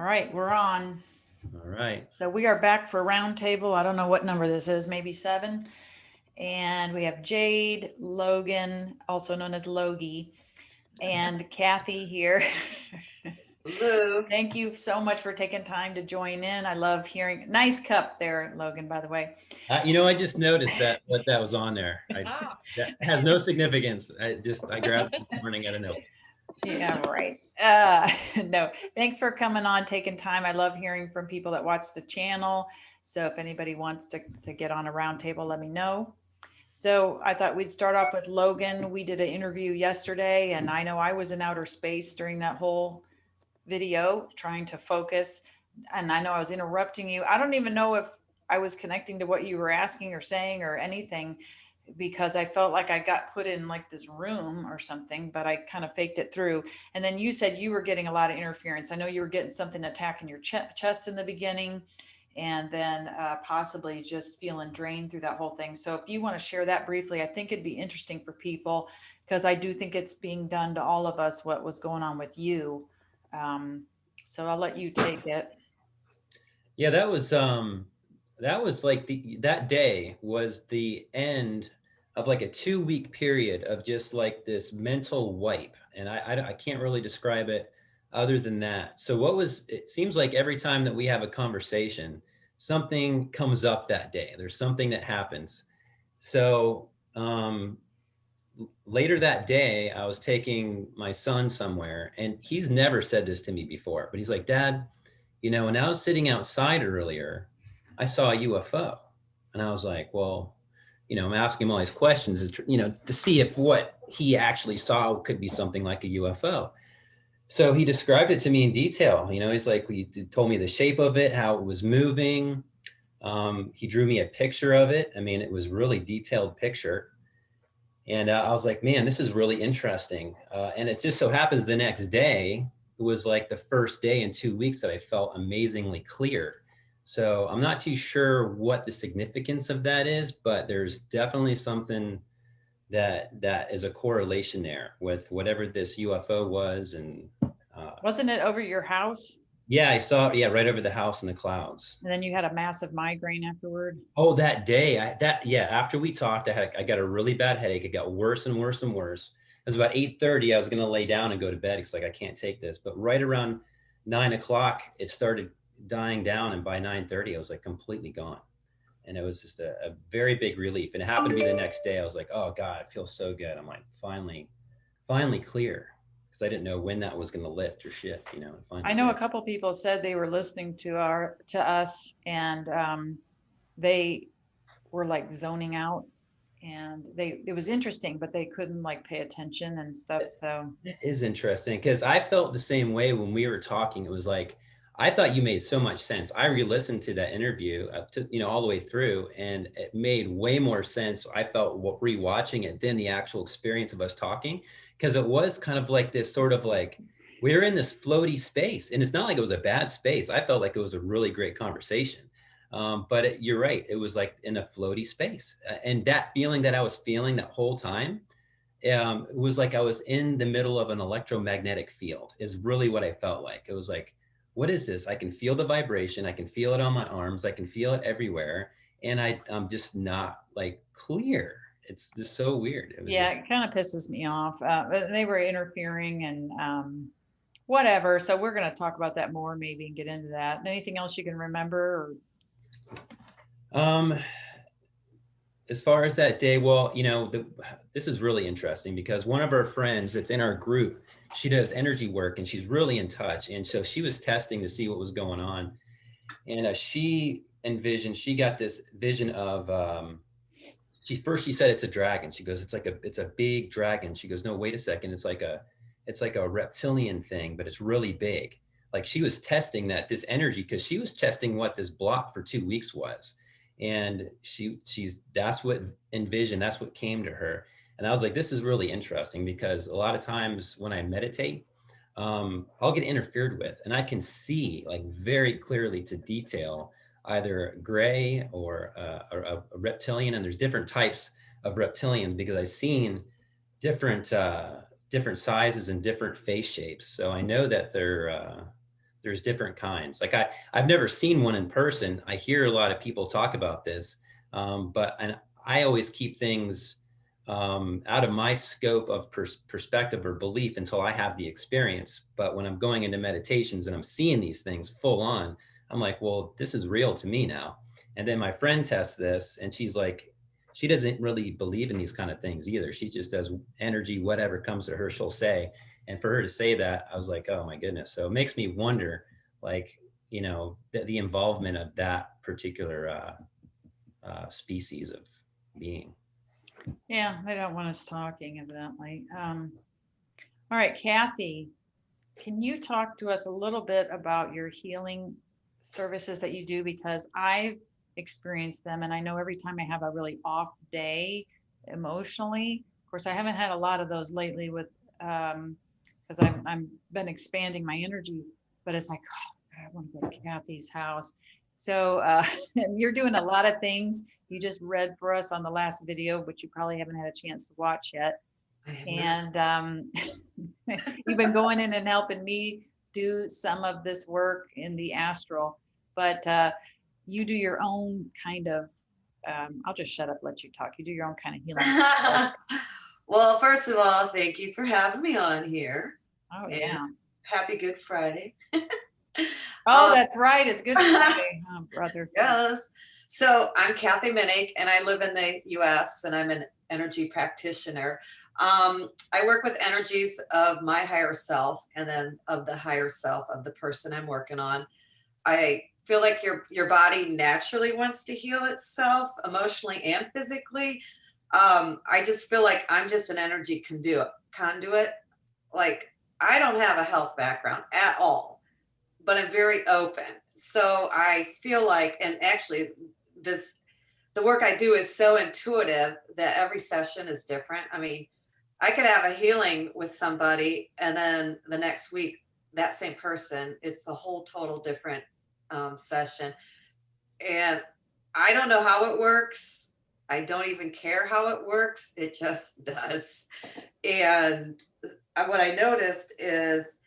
right, we're on. All right. So we are back for roundtable. I don't know what number this is, maybe 7. And we have Jade, Logan, also known as Logie, and Kathy here. Hello. Thank you so much for taking time to join in. I love hearing. Nice cup there, Logan, by the way. I just noticed that was on there. That has no significance. I grabbed it this morning. I don't know. Yeah, right. No, thanks for coming on, taking time. I love hearing from people that watch the channel. So if anybody wants to get on a roundtable, let me know. So I thought we'd start off with Logan. We did an interview yesterday, and I know I was in outer space during that whole video trying to focus. And I know I was interrupting you. I don't even know if I was connecting to what you were asking or saying or anything because I felt like I got put in like this room or something, but I kind of faked it through. And then you said you were getting a lot of interference. I know you were getting something attacking your chest in the beginning and then possibly just feeling drained through that whole thing. So if you want to share that briefly, I think it'd be interesting for people because I do think it's being done to all of us what was going on with you. Um, so I'll let you take it. Yeah, that was like that day was the end of like a 2 week period of just like this mental wipe, and I can't really describe it other than that. So it seems like every time that we have a conversation, something comes up that day. There's something that happens. So later that day, I was taking my son somewhere, and he's never said this to me before, but he's like, Dad, when I was sitting outside earlier, I saw a UFO. And I was like, well, I'm asking him all these questions, to see if what he actually saw could be something like a UFO. So he described it to me in detail. He's like, he told me the shape of it, how it was moving. He drew me a picture of it. I mean, it was really detailed picture. And I was like, man, this is really interesting. And it just so happens the next day, it was like the first day in 2 weeks that I felt amazingly clear. So I'm not too sure what the significance of that is, but there's definitely something that is a correlation there with whatever this UFO was. And Wasn't it over your house? yeah, I saw it. Yeah, right over the house in the clouds. And then you had a massive migraine afterward. Oh, that day, after we talked, I got a really bad headache. It got worse and worse and worse. It was about 8:30. I was going to lay down and go to bed. It's like, I can't take this. But right around 9 o'clock, it started dying down. And by 9:30, I was like completely gone. And it was just a very big relief. And it happened to be the next day. I was like, oh God, it feels so good. I'm like, finally clear. Because I didn't know when that was going to lift or shift, and finally I know a did. couple people said they were listening to us and they were like zoning out and it was interesting, but they couldn't like pay attention and stuff. So It is interesting because I felt the same way when we were talking. It was like, I thought you made so much sense. I re-listened to that interview all the way through, and it made way more sense. I felt rewatching it than the actual experience of us talking, because it was kind of like this sort of like we were in this floaty space, and it's not like it was a bad space. I felt like it was a really great conversation. But you're right. It was like in a floaty space. And that feeling that I was feeling that whole time, it was like I was in the middle of an electromagnetic field is really what I felt like. It was like, what is this? I can feel the vibration. I can feel it on my arms. I can feel it everywhere. And I'm just not like clear. It's just so weird. It was yeah, just, it kind of pisses me off. But they were interfering and whatever. So we're going to talk about that more maybe and get into that. Anything else you can remember? Or... um, as far as that day, well, this is really interesting because one of our friends that's in our group, she does energy work and she's really in touch. And so she was testing to see what was going on. And she got this vision of, she said it's a dragon. She goes, it's a big dragon. She goes, no, wait a second. It's like a reptilian thing, but it's really big. Like she was testing this energy because she was testing what this block for 2 weeks was. And that's what envisioned, that's what came to her. And I was like, this is really interesting because a lot of times when I meditate, I'll get interfered with and I can see like very clearly to detail either gray or a reptilian. And there's different types of reptilians because I've seen different different sizes and different face shapes. So I know that they're there's different kinds. Like I've never seen one in person. I hear a lot of people talk about this, but I always keep things out of my scope of perspective or belief until I have the experience. But when I'm going into meditations and I'm seeing these things full on, I'm like, well, this is real to me now. And then my friend tests this and she's like, she doesn't really believe in these kind of things either. She just does energy, whatever comes to her, she'll say. And for her to say that, I was like, oh my goodness. So it makes me wonder, like, you know, the involvement of that particular species of being. Yeah, they don't want us talking, evidently. All right, Kathy, can you talk to us a little bit about your healing services that you do? Because I've experienced them, and I know every time I have a really off day emotionally, of course, I haven't had a lot of those lately with, because I'm been expanding my energy, but it's like, oh, I want to go to Kathy's house. So and you're doing a lot of things. You just read for us on the last video, which you probably haven't had a chance to watch yet. And you've been going in and helping me do some of this work in the astral, but you do your own kind of, I'll just shut up, let you talk. You do your own kind of healing. Well, first of all, thank you for having me on here. Oh, yeah. Happy Good Friday. Oh, that's right. It's Good Friday, oh, brother. Yes. So I'm Kathy Minnick, and I live in the U.S., and I'm an energy practitioner. I work with energies of my higher self and then of the higher self of the person I'm working on. I feel like your body naturally wants to heal itself emotionally and physically. I just feel like I'm just an energy conduit. Like, I don't have a health background at all, but I'm very open. So I feel like, and actually the work I do is so intuitive that every session is different. I mean, I could have a healing with somebody, and then the next week, that same person, it's a whole total different session. And I don't know how it works. I don't even care how it works. It just does. And what I noticed is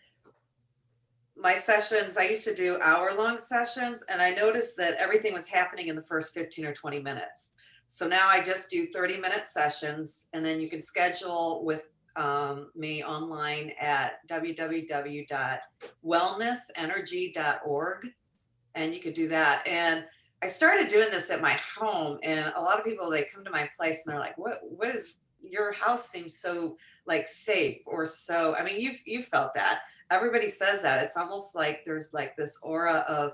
my sessions, I used to do hour-long sessions, and I noticed that everything was happening in the first 15 or 20 minutes. So now I just do 30-minute sessions, and then you can schedule with me online at www.wellnessenergy.org, and you could do that. And I started doing this at my home, and a lot of people, they come to my place and they're like, what is, your house seems so like safe, or so, I mean, you've felt that. Everybody says that. It's almost like there's like this aura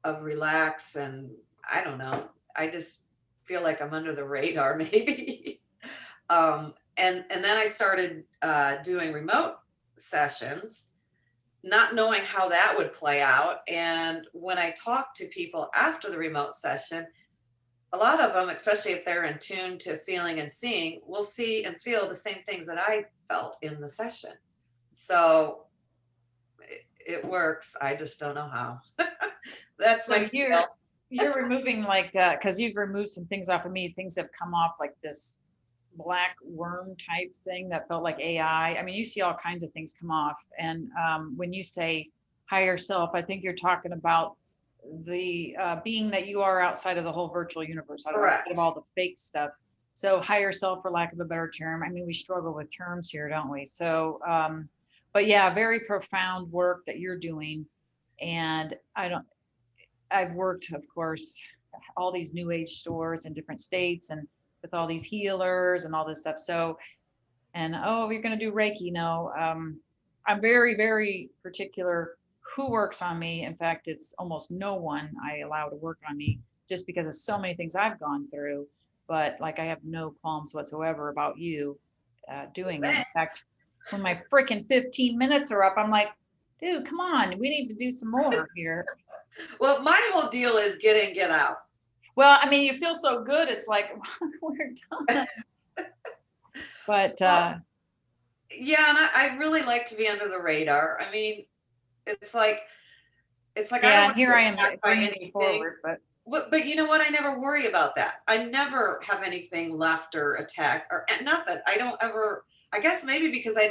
of relax, and I don't know. I just feel like I'm under the radar, maybe. And then I started doing remote sessions, not knowing how that would play out. And when I talk to people after the remote session, a lot of them, especially if they're in tune to feeling and seeing, will see and feel the same things that I felt in the session. So it works. I just don't know how. That's my skill. You're removing, like, because you've removed some things off of me. Things have come off like this black worm type thing that felt like AI. I mean, you see all kinds of things come off. And when you say higher self, I think you're talking about the being that you are outside of the whole virtual universe, outside of all the fake stuff. So higher self, for lack of a better term. I mean, we struggle with terms here, don't we? So, but yeah, very profound work that you're doing. And I've worked, of course, all these new age stores in different states and with all these healers and all this stuff. So, and oh, you're going to do Reiki? No, I'm very, very particular who works on me. In fact, it's almost no one I allow to work on me, just because of so many things I've gone through. But like, I have no qualms whatsoever about you doing it. In fact, when my freaking 15 minutes are up, I'm like, dude, come on, we need to do some more here. Well, my whole deal is get in, get out. Well, I mean, you feel so good. It's like, we're done. But yeah, and I really like to be under the radar. I mean, it's like yeah, I don't here I am bringing anything forward, but you know what? I never worry about that. I never have anything left or attacked or nothing. I don't ever. I guess maybe because I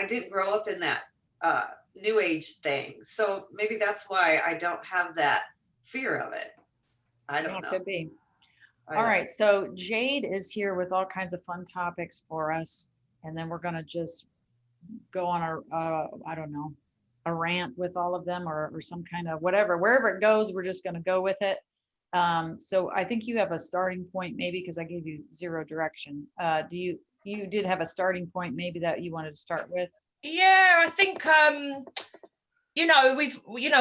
didn't grow up in that new age things. So maybe that's why I don't have that fear of it. I Yeah, don't know. could be. I All don't. right, so Jade is here with all kinds of fun topics for us, and then we're gonna just go on a, I don't know, a rant with all of them, or some kind of whatever, wherever it goes, we're just gonna go with it. So I think you have a starting point maybe, because I gave you zero direction. You did have a starting point maybe that you wanted to start with? Yeah, I think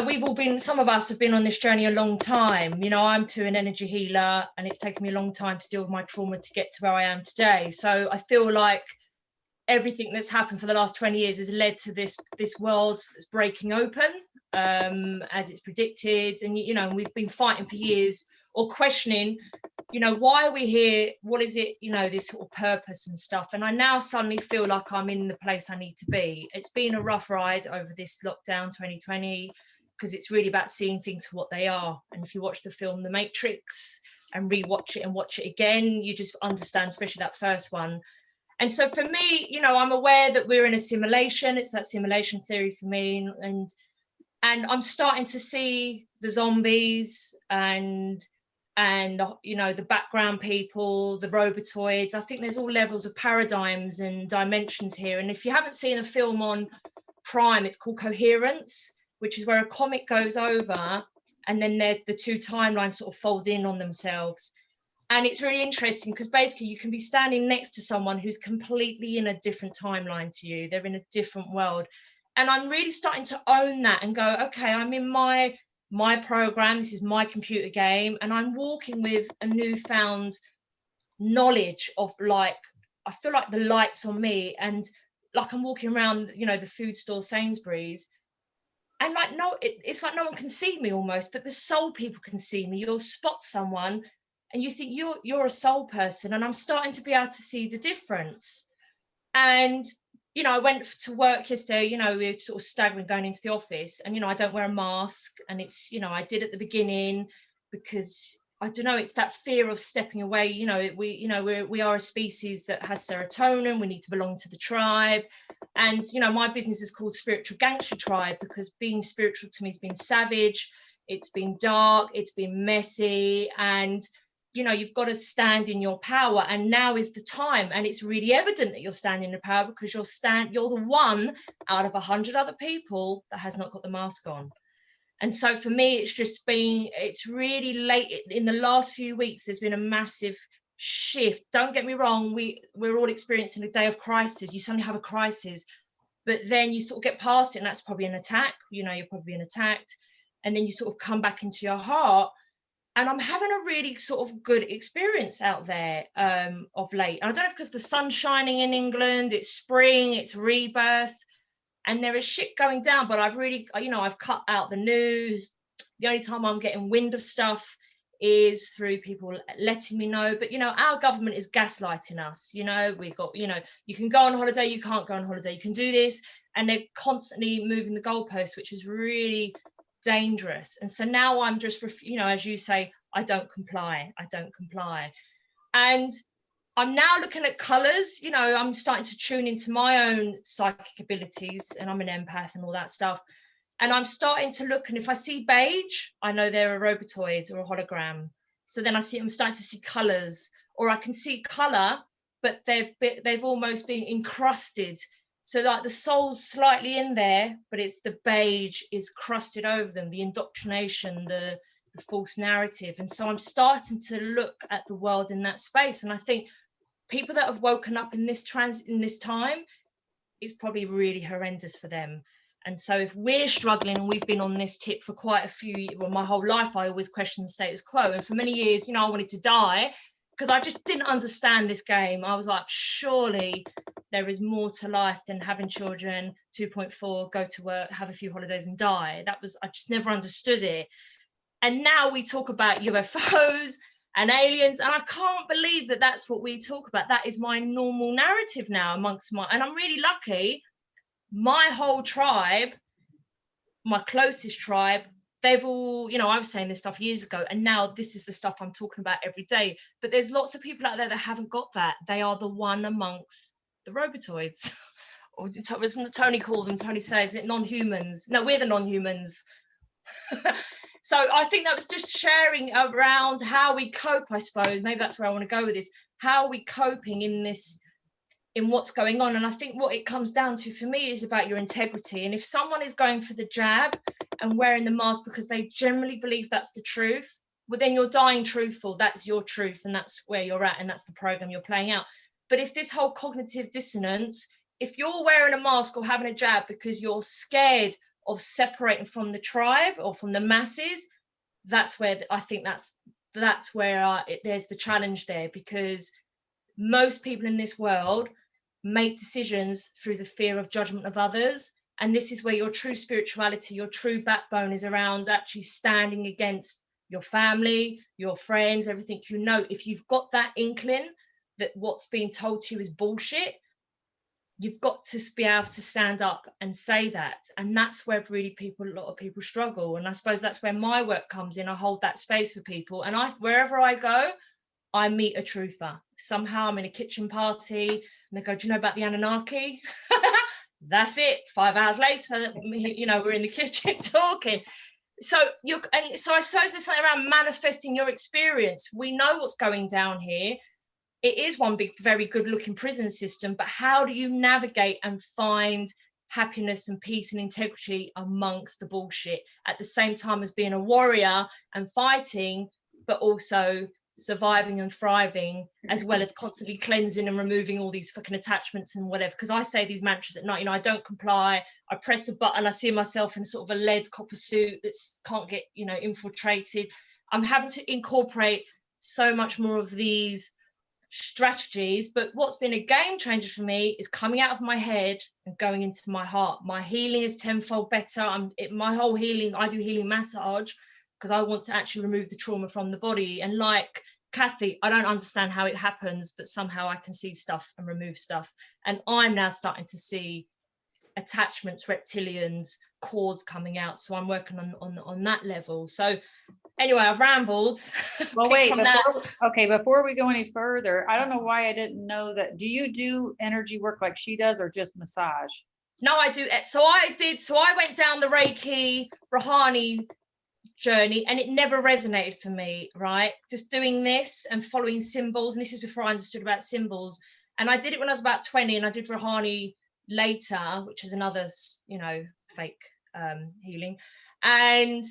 we've all been, some of us have been on this journey a long time. I'm to an energy healer, and it's taken me a long time to deal with my trauma to get to where I am today. So I feel like everything that's happened for the last 20 years has led to this world that's breaking open, as it's predicted. And we've been fighting for years, or questioning, why are we here? What is it, this sort of purpose and stuff? And I now suddenly feel like I'm in the place I need to be. It's been a rough ride over this lockdown 2020, because it's really about seeing things for what they are. And if you watch the film The Matrix and rewatch it and watch it again, you just understand, especially that first one. And so for me, I'm aware that we're in a simulation. It's that simulation theory for me. And I'm starting to see the zombies and the background people, the robotoids. I think there's all levels of paradigms and dimensions here. And if you haven't seen a film on Prime, it's called Coherence, which is where a comet goes over, and then the two timelines sort of fold in on themselves. And it's really interesting, because basically you can be standing next to someone who's completely in a different timeline to you. They're in a different world. And I'm really starting to own that and go, okay, I'm in my program, this is my computer game, and I'm walking with a newfound knowledge of, like, I feel like the light's on me, and like I'm walking around, the food store, Sainsbury's, and like, no, it's like no one can see me almost, but the soul people can see me. You'll spot someone and you think you're a soul person, and I'm starting to be able to see the difference. And I went to work yesterday, we were sort of staggering going into the office, and I don't wear a mask, and it's, I did at the beginning because I don't know, it's that fear of stepping away. We are a species that has serotonin. We need to belong to the tribe. And my business is called Spiritual Gangster Tribe, because being spiritual to me has been savage, it's been dark, it's been messy, and you've got to stand in your power. And now is the time, and it's really evident that you're standing in the power, because you're the one out of 100 other people that has not got the mask on. And so for me, it's really late in the last few weeks. There's been a massive shift. Don't get me wrong, we're all experiencing a day of crisis. You suddenly have a crisis, but then you sort of get past it, and that's probably an attack. You're probably being attacked, and then you sort of come back into your heart. And I'm having a really sort of good experience out there of late. And I don't know if because the sun's shining in England, it's spring, it's rebirth, and there is shit going down. But I've really, I've cut out the news. The only time I'm getting wind of stuff is through people letting me know. But, our government is gaslighting us. We've got, you can go on holiday, you can't go on holiday, you can do this. And they're constantly moving the goalposts, which is really dangerous. And so now I'm just, as you say, I don't comply. And I'm now looking at colors. I'm starting to tune into my own psychic abilities, and I'm an empath and all that stuff. And I'm starting to look, and if I see beige, I know they're a robotoid or a hologram. So then I'm starting to see colors, or I can see color, but they've almost been encrusted. So like the soul's slightly in there, but it's the beige is crusted over them, the indoctrination, the false narrative. And so I'm starting to look at the world in that space. And I think people that have woken up in this time, it's probably really horrendous for them. And so if we're struggling, and we've been on this tip for quite a few years, well, my whole life, I always questioned the status quo. And for many years, I wanted to die because I just didn't understand this game. I was like, surely there is more to life than having children, 2.4, go to work, have a few holidays and die. I just never understood it. And now we talk about UFOs and aliens, and I can't believe that that's what we talk about. That is my normal narrative now and I'm really lucky. My whole tribe, my closest tribe, they've all, I was saying this stuff years ago, and now this is the stuff I'm talking about every day. But there's lots of people out there that haven't got that. They are the one amongst the robotoids or was Tony called them? Tony says it non-humans. No, we're the non-humans. So I think that was just sharing around how we cope, I suppose. Maybe that's where I want to go with this. How are we coping in this, in what's going on? And I think what it comes down to for me is about your integrity. And if someone is going for the jab and wearing the mask because they generally believe that's the truth, well, then you're dying truthful. That's your truth, and that's where you're at, and that's the program you're playing out. But if this whole cognitive dissonance, if you're wearing a mask or having a jab because you're scared of separating from the tribe or from the masses, that's where I think that's where there's the challenge there, because most people in this world make decisions through the fear of judgment of others. And this is where your true spirituality, your true backbone is around actually standing against your family, your friends, everything. You know, if you've got that inkling that what's being told to you is bullshit, you've got to be able to stand up and say that. And that's where really a lot of people struggle. And I suppose that's where my work comes in. I hold that space for people. And wherever I go, I meet a truther. Somehow I'm in a kitchen party and they go, do you know about the Anunnaki? That's it. 5 hours later, you know, we're in the kitchen talking. So I suppose there's something around manifesting your experience. We know what's going down here. It is one big, very good looking prison system, but how do you navigate and find happiness and peace and integrity amongst the bullshit at the same time as being a warrior and fighting, but also surviving and thriving, as well as constantly cleansing and removing all these fucking attachments and whatever? Because I say these mantras at night, you know, I don't comply, I press a button, I see myself in sort of a lead copper suit that can't get, you know, infiltrated. I'm having to incorporate so much more of these strategies, but what's been a game changer for me is coming out of my head and going into my heart. My healing is tenfold better. My whole healing, I do healing massage because I want to actually remove the trauma from the body. And like Kathy, I don't understand how it happens, but somehow I can see stuff and remove stuff. And I'm now starting to see attachments, reptilians, cords coming out. So I'm working on that level. So anyway, I've rambled. Well, wait, before we go any further, I don't know why I didn't know that. Do you do energy work like she does, or just massage? No, I do. So I went down the Reiki Rahani journey and it never resonated for me, right? Just doing this and following symbols. And this is before I understood about symbols. And I did it when I was about 20, and I did Rahani later, which is another, you know, fake healing. And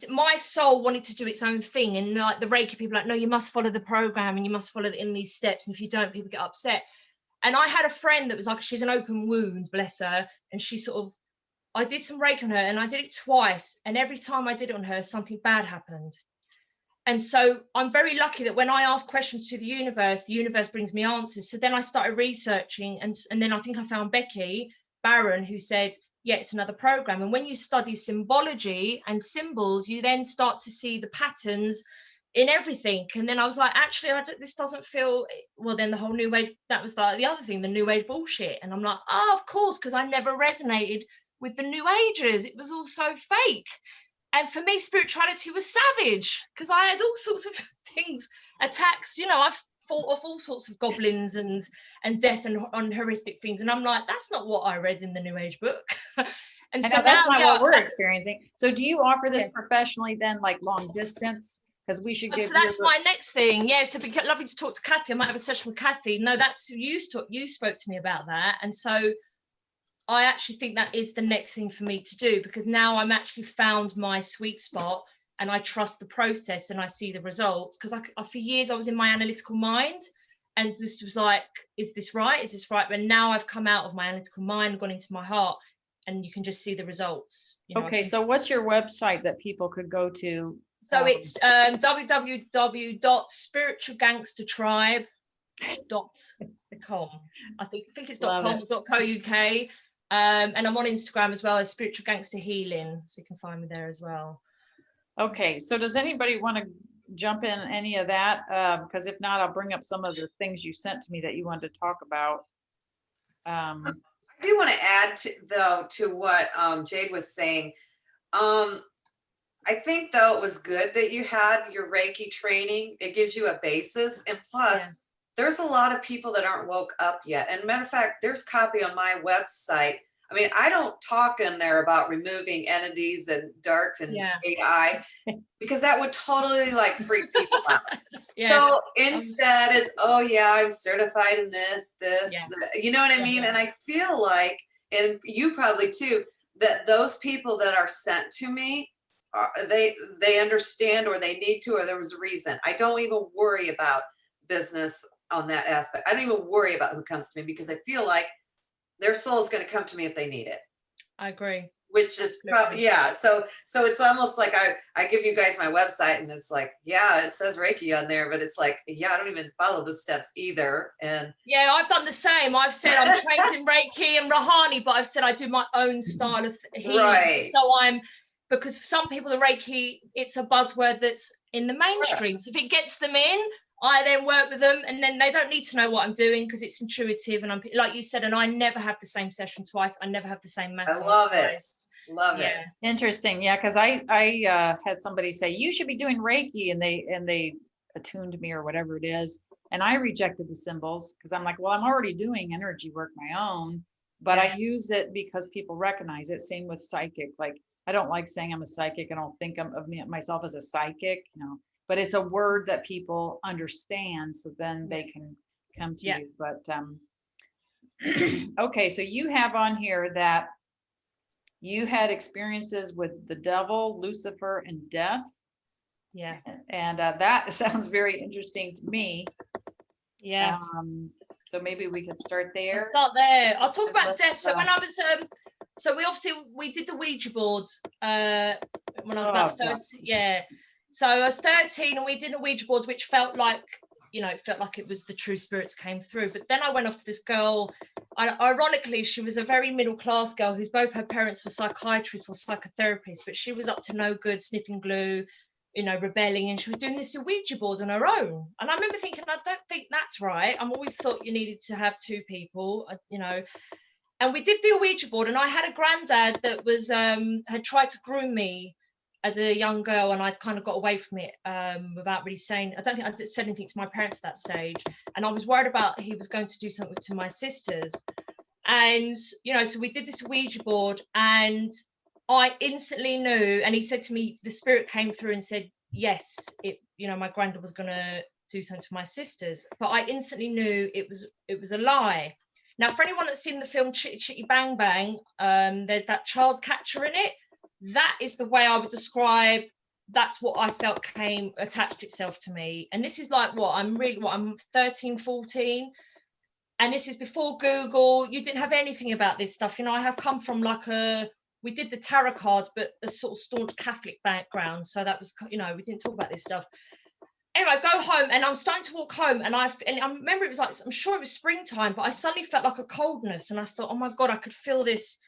my soul wanted to do its own thing, and like the Reiki people like, no, you must follow the program and you must follow it in these steps, and if you don't, people get upset. And I had a friend that was like, she's an open wound, bless her, and she I did some Reiki on her, and I did it twice, and every time I did it on her, something bad happened. And so I'm very lucky that when I ask questions to the universe brings me answers. So then I started researching, and then I think I found Becky Barron, who said, yeah, it's another program. And when you study symbology and symbols, you then start to see the patterns in everything. And then I was like, actually, this doesn't feel, well, then the whole new age, that was the other thing, the new age bullshit. And I'm like, oh, of course, because I never resonated with the new agers. It was all so fake. And for me, spirituality was savage, because I had all sorts of things, attacks, you know, I've fought off all sorts of goblins and death and horrific things. And I'm like, that's not what I read in the New Age book. And so that's not what we're experiencing. So do you offer this professionally then, like long distance? Because we should give. So that's my next thing. Yeah. So it'd be lovely to talk to Kathy. I might have a session with Kathy. No, that's you spoke to me about that. And so I actually think that is the next thing for me to do, because now I'm actually found my sweet spot, and I trust the process and I see the results. Because for years I was in my analytical mind and just was like, is this right? Is this right? But now I've come out of my analytical mind, gone into my heart, and you can just see the results. You know, okay, so what's your website that people could go to? So it's www.spiritualgangstertribe.com. I think it's .com or .co.uk. And I'm on Instagram as well as Spiritual Gangster Healing, so you can find me there as well. Okay, so does anybody want to jump in any of that? Because if not, I'll bring up some of the things you sent to me that you wanted to talk about. I do want to add to what Jade was saying. I think though it was good that you had your Reiki training. It gives you a basis, and plus there's a lot of people that aren't woke up yet. And matter of fact, there's copy on my website. I mean, I don't talk in there about removing entities and darks and AI, because that would totally like freak people out. So instead it's, oh yeah, I'm certified in this, you know what I mean? And I feel like, and you probably too, that those people that are sent to me, they understand, or they need to, or there was a reason. I don't even worry about business on that aspect. I don't even worry about who comes to me, because I feel like their soul is going to come to me if they need it. I agree. Which is probably, so it's almost like I give you guys my website, and it's like, it says Reiki on there, but it's like, I don't even follow the steps either. And I've done the same. I've said I'm trained in Reiki and Rahani, but I've said I do my own style of healing. Right. So because for some people the Reiki, it's a buzzword that's in the mainstream. So if it gets them in, I then work with them, and then they don't need to know what I'm doing, because it's intuitive. And I'm, like you said, and I never have the same session twice. I never have the same massage. I love it. Love it. Interesting. Yeah, because I had somebody say you should be doing Reiki, and they attuned me or whatever it is, and I rejected the symbols because I'm like, well, I'm already doing energy work my own, but I use it because people recognize it. Same with psychic. Like, I don't like saying I'm a psychic. I don't think of myself as a psychic, but it's a word that people understand, so then they can come to you. But okay, so you have on here that you had experiences with the devil, Lucifer, and death. Yeah. And that sounds very interesting to me. Yeah. So maybe we could start there. Let's start there. I'll talk about death. So when I was so we did the Ouija board when I was about 30. Yeah. So I was 13, and we did a Ouija board, which felt like, it was the true spirits came through. But then I went off to this girl. Ironically, she was a very middle-class girl whose both her parents were psychiatrists or psychotherapists, but she was up to no good, sniffing glue, rebelling, and she was doing this Ouija board on her own. And I remember thinking, I don't think that's right. I've always thought you needed to have two people, And we did the Ouija board, and I had a granddad that was had tried to groom me as a young girl, and I'd kind of got away from it without really saying. I don't think I said anything to my parents at that stage, and I was worried about he was going to do something to my sisters. And so we did this Ouija board, and I instantly knew. And he said to me, the spirit came through and said, yes, my granddad was going to do something to my sisters. But I instantly knew it was a lie. Now, for anyone that's seen the film Chitty Chitty Bang Bang, there's that child catcher in it. That is the way I would describe. That's what I felt attached itself to me. And this is like I'm 13, 14. And this is before Google. You didn't have anything about this stuff. I have come from we did the tarot cards, but a sort of staunch Catholic background. So that was, we didn't talk about this stuff. Anyway, I go home, and I'm starting to walk home, and I remember it was like, I'm sure it was springtime, but I suddenly felt like a coldness, and I thought, oh my God, I could feel this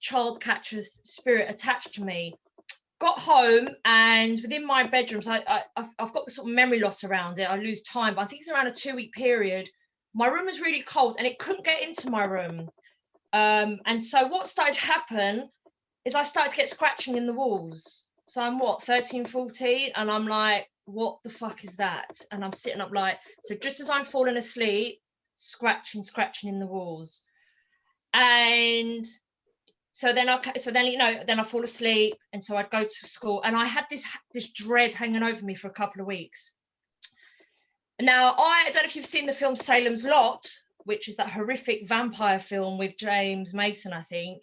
child catcher spirit attached to me. Got home, and within my bedrooms, I've got sort of memory loss around it. I lose time, but I think it's around a 2-week period. My room was really cold, and it couldn't get into my room. And so what started to happen is I started to get scratching in the walls. So I'm 13, 14, and I'm like, what the fuck is that? And I'm sitting up so just as I'm falling asleep, scratching in the walls. And so then I fall asleep, and so I'd go to school, and I had this dread hanging over me for a couple of weeks. Now, I don't know if you've seen the film Salem's Lot, which is that horrific vampire film with James Mason, I think,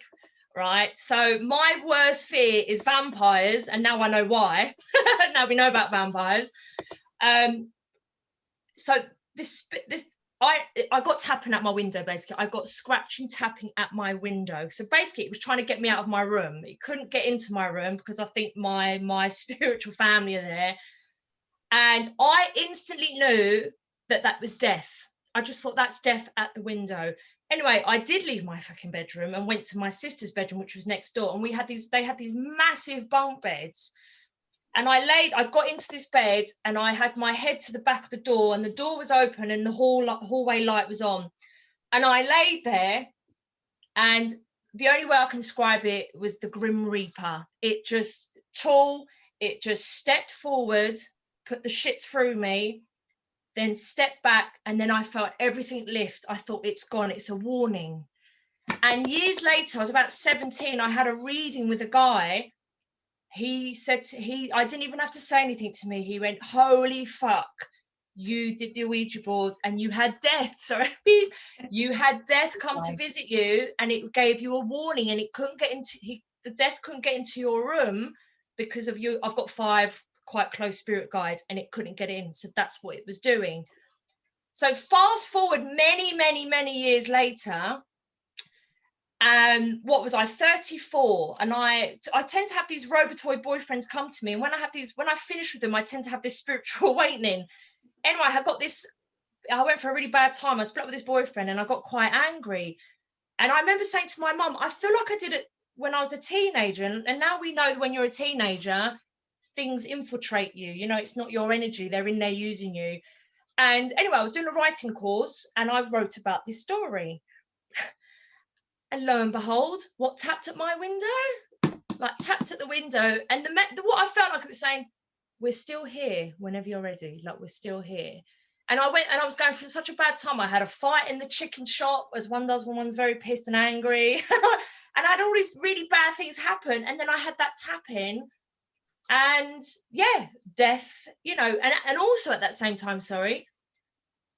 right? So my worst fear is vampires, and now I know why. Now we know about vampires. So I got tapping at my window, basically. I got scratching, tapping at my window. So basically, it was trying to get me out of my room. It couldn't get into my room because I think my spiritual family are there. And I instantly knew that was death. I just thought, that's death at the window. Anyway, I did leave my fucking bedroom and went to my sister's bedroom, which was next door. And they had these massive bunk beds. And I got into this bed, and I had my head to the back of the door, and the door was open, and the hallway light was on. And I laid there, and the only way I can describe it was the Grim Reaper. It just stepped forward, put the shit through me, then stepped back, and then I felt everything lift. I thought, it's gone, it's a warning. And years later, I was about 17, I had a reading with a guy. He said, I didn't even have to say anything to me. He went, holy fuck, you did the Ouija board and you had death. Sorry, you had death come to visit you, and it gave you a warning, and it couldn't get into, the death couldn't get into your room because of you. I've got 5 quite close spirit guides, and it couldn't get in. So that's what it was doing. So fast forward many years later, what was I, 34, and I tend to have these robotoid boyfriends come to me, and when I finish with them, I tend to have this spiritual awakening. Anyway, I went for a really bad time. I split up with this boyfriend, and I got quite angry, and I remember saying to my mum, I feel like I did it when I was a teenager, and now we know that when you're a teenager, things infiltrate you, you know, it's not your energy, they're in there using you. And anyway, I was doing a writing course, and I wrote about this story. And lo and behold, what tapped at my window? Like tapped at the window, and what I felt like it was saying, we're still here whenever you're ready, like we're still here. And I went, and I was going through such a bad time. I had a fight in the chicken shop, as one does when one's very pissed and angry. And I had all these really bad things happen, and then I had that tap in, and yeah, death, you know. And also at that same time,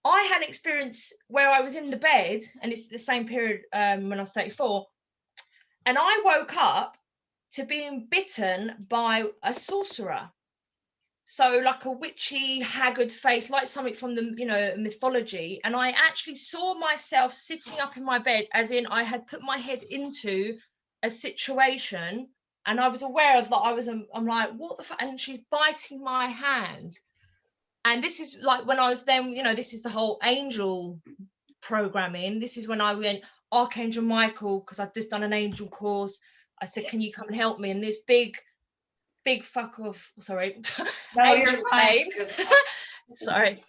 I had an experience where I was in the bed, and it's the same period when I was 34, and I woke up to being bitten by a sorcerer. So like a witchy, haggard face, like something from the, you know, mythology. And I actually saw myself sitting up in my bed, as in I had put my head into a situation, and I was aware of that. I'm like, what the fuck? And she's biting my hand. And this is like when I was then, you know, this is the whole angel programming. This is when I went, Archangel Michael, because I'd just done an angel course. I said, can you come and help me? And this big fuck off, sorry, No, angel came. Sorry,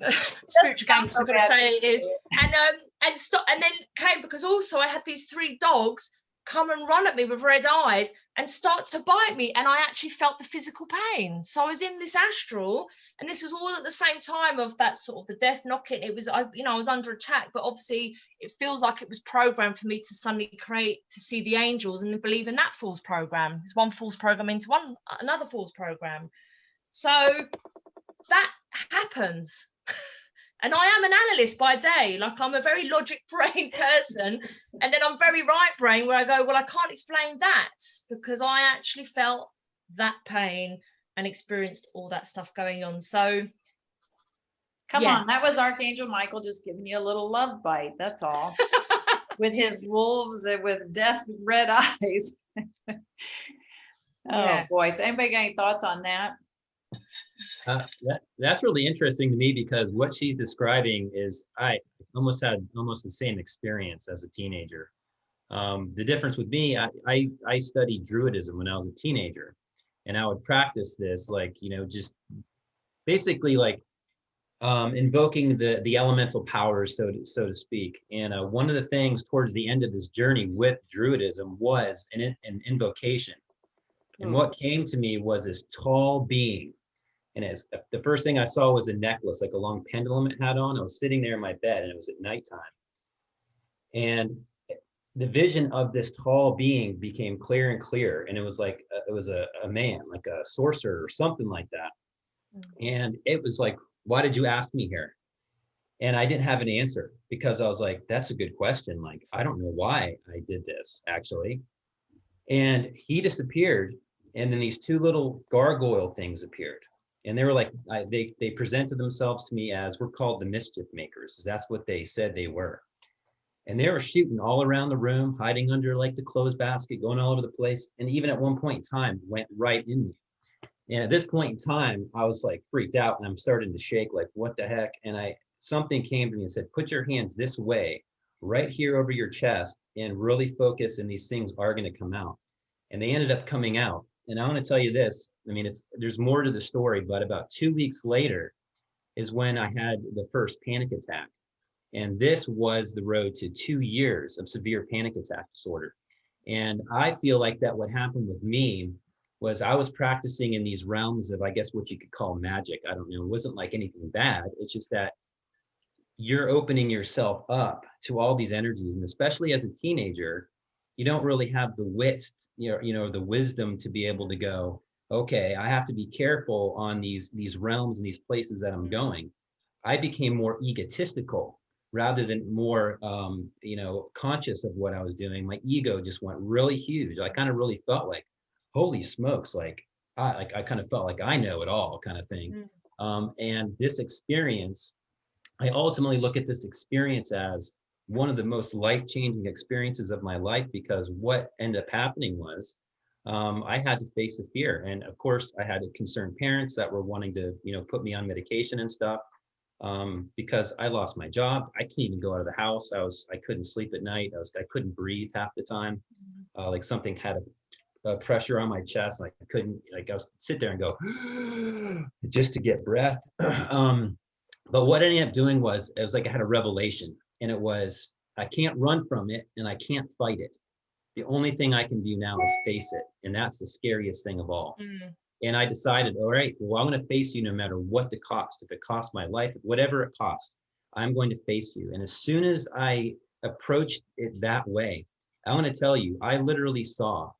spiritual gangster, I've got to say it is. And then came, because also I had these 3 dogs come and run at me with red eyes and start to bite me, and I actually felt the physical pain. So I was in this astral, and this was all at the same time of that sort of the death knocking. It was, I was under attack, but obviously it feels like it was programmed for me to suddenly to see the angels and then believe in that fool's program. It's one fool's program into another fool's program. So that happens. And I am an analyst by day. Like, I'm a very logic brain person. And then I'm very right brain, where I go, well, I can't explain that, because I actually felt that pain and experienced all that stuff going on. So come on, that was Archangel Michael just giving you a little love bite. That's all. With his wolves and with death red eyes. Oh boy. So anybody got any thoughts on that? That's really interesting to me, because what she's describing is, I almost had the same experience as a teenager. The difference with me, I studied Druidism when I was a teenager, and I would practice this, like, you know, just basically like invoking the elemental powers, so to speak. And one of the things towards the end of this journey with Druidism was an invocation. And what came to me was this tall being. And the first thing I saw was a necklace, like a long pendulum it had on. I was sitting there in my bed, and it was at nighttime. And the vision of this tall being became clearer and clearer. And it was like, it was a man, like a sorcerer or something like that. And it was like, why did you ask me here? And I didn't have an answer, because I was like, that's a good question. Like, I don't know why I did this, actually. And he disappeared. And then these 2 little gargoyle things appeared. And they were like, they presented themselves to me as, we're called the mischief makers. That's what they said they were. And they were shooting all around the room, hiding under like the clothes basket, going all over the place. And even at one point in time, went right in me. And at this point in time, I was like freaked out, and I'm starting to shake, like, what the heck? And something came to me and said, put your hands this way, right here over your chest, and really focus, and these things are going to come out. And they ended up coming out. And I want to tell you this, I mean, there's more to the story, but about 2 weeks later is when I had the first panic attack. And this was the road to 2 years of severe panic attack disorder. And I feel like that what happened with me was I was practicing in these realms of, I guess, what you could call magic. I don't know. It wasn't like anything bad. It's just that you're opening yourself up to all these energies. And especially as a teenager, you don't really have the wits, the wisdom to be able to go, okay, I have to be careful on these realms and these places that I'm going. I became more egotistical rather than more, conscious of what I was doing. My ego just went really huge. I kind of really felt like, holy smokes, I kind of felt like I know it all, kind of thing. And this experience, I ultimately look at this experience as one of the most life-changing experiences of my life, because what ended up happening was I had to face the fear. And of course, I had concerned parents that were wanting to, put me on medication and stuff, because I lost my job. I can't even go out of the house. I couldn't sleep at night. I couldn't breathe half the time. Like something had a pressure on my chest. Like I couldn't, I was sit there and go just to get breath. But what I ended up doing was, it was like I had a revelation, and it was, I can't run from it and I can't fight it. The only thing I can do now is face it. And that's the scariest thing of all. And I decided, all right, well, I'm going to face you no matter what the cost. If it costs my life, whatever it costs, I'm going to face you. And as soon as I approached it that way, I want to tell you, I literally saw,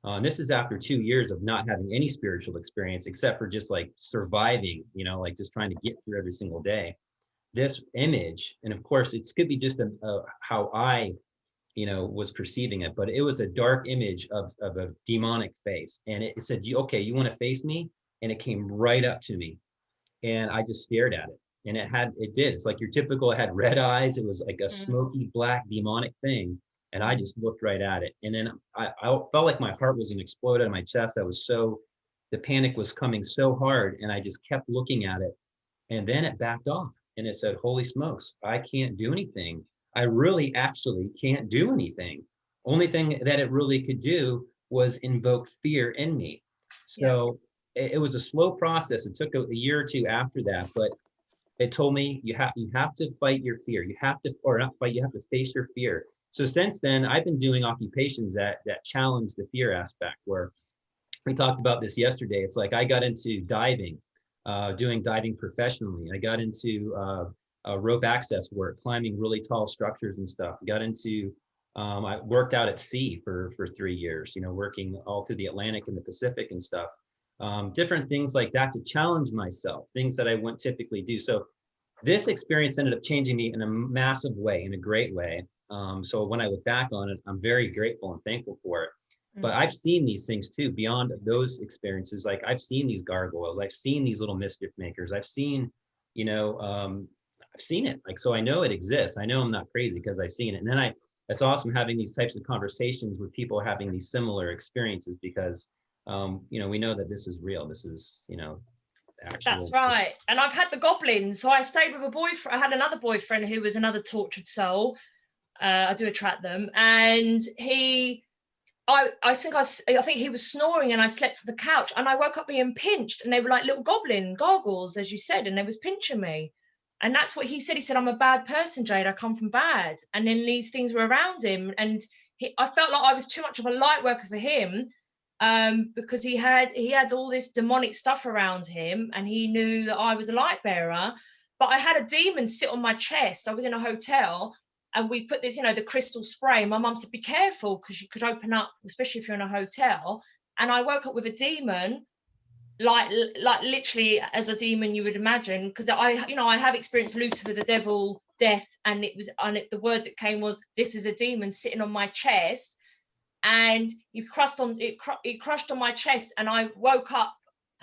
and this is after 2 years of not having any spiritual experience, except for just like surviving, like just trying to get through every single day. This image, and of course, it could be just how I, was perceiving it, but it was a dark image of a demonic face. And it said, okay, you want to face me? And it came right up to me. And I just stared at it. And it's like your typical, it had red eyes. It was like a smoky black demonic thing. And I just looked right at it. And then I felt like my heart was going to explode out of my chest. The panic was coming so hard, and I just kept looking at it. And then it backed off, and it said, holy smokes, I can't do anything. I really actually can't do anything. Only thing that it really could do was invoke fear in me. So it was a slow process. It took a year or two after that, but it told me you have to fight your fear. You have to, or not fight, you have to face your fear. So since then, I've been doing occupations that challenge the fear aspect, where we talked about this yesterday. It's like I got into diving, doing diving professionally. I got into rope access work, climbing really tall structures and stuff. Got into, I worked out at sea for 3 years, working all through the Atlantic and the Pacific and stuff. Different things like that to challenge myself, things that I wouldn't typically do. So this experience ended up changing me in a massive way, in a great way. So when I look back on it, I'm very grateful and thankful for it. But I've seen these things too, beyond those experiences. Like I've seen these gargoyles, I've seen these little mischief makers, I've seen, I've seen it. Like, so I know it exists. I know I'm not crazy because I've seen it. And then it's awesome having these types of conversations with people having these similar experiences, because, we know that this is real. This is, actual. That's right. And I've had the goblins. So I stayed with a boyfriend. I had another boyfriend who was another tortured soul. I do attract them. And I think he was snoring, and I slept on the couch, and I woke up being pinched, and they were like little goblin gargoyles, as you said, and they was pinching me. And that's what he said. He said, I'm a bad person, Jade. I come from bad. And then these things were around him. And I felt like I was too much of a light worker for him, because he had all this demonic stuff around him, and he knew that I was a light bearer. But I had a demon sit on my chest. I was in a hotel, and we put this, the crystal spray. My mum said, be careful, because you could open up, especially if you're in a hotel. And I woke up with a demon, like literally as a demon you would imagine, because I have experienced Lucifer, the devil, death, and the word that came was, this is a demon sitting on my chest. And it crushed on my chest, and I woke up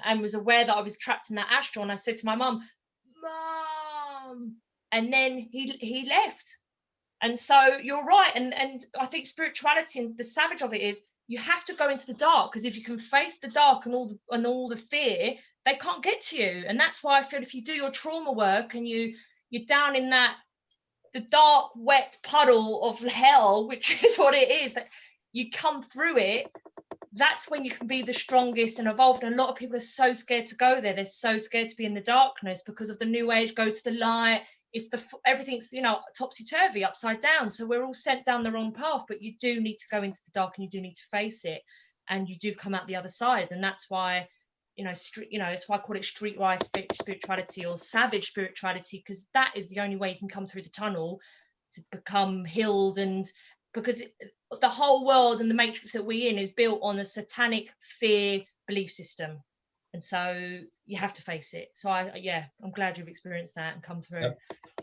and was aware that I was trapped in that astral. And I said to my mum, Mum, and then he left. And so you're right. And I think spirituality, and the savage of it is, you have to go into the dark, because if you can face the dark and all the fear, they can't get to you. And that's why I feel if you do your trauma work and you're down in the dark, wet puddle of hell, which is what it is, that you come through it, that's when you can be the strongest and evolved. And a lot of people are so scared to go there. They're so scared to be in the darkness because of the new age, go to the light. Everything's, topsy-turvy, upside down. So we're all sent down the wrong path, but you do need to go into the dark, and you do need to face it, and you do come out the other side. And that's why, it's why I call it streetwise spirituality or savage spirituality, because that is the only way you can come through the tunnel to become healed. And because the whole world and the matrix that we're in is built on a satanic fear belief system, and so you have to face it. So I'm glad you've experienced that and come through. Yep.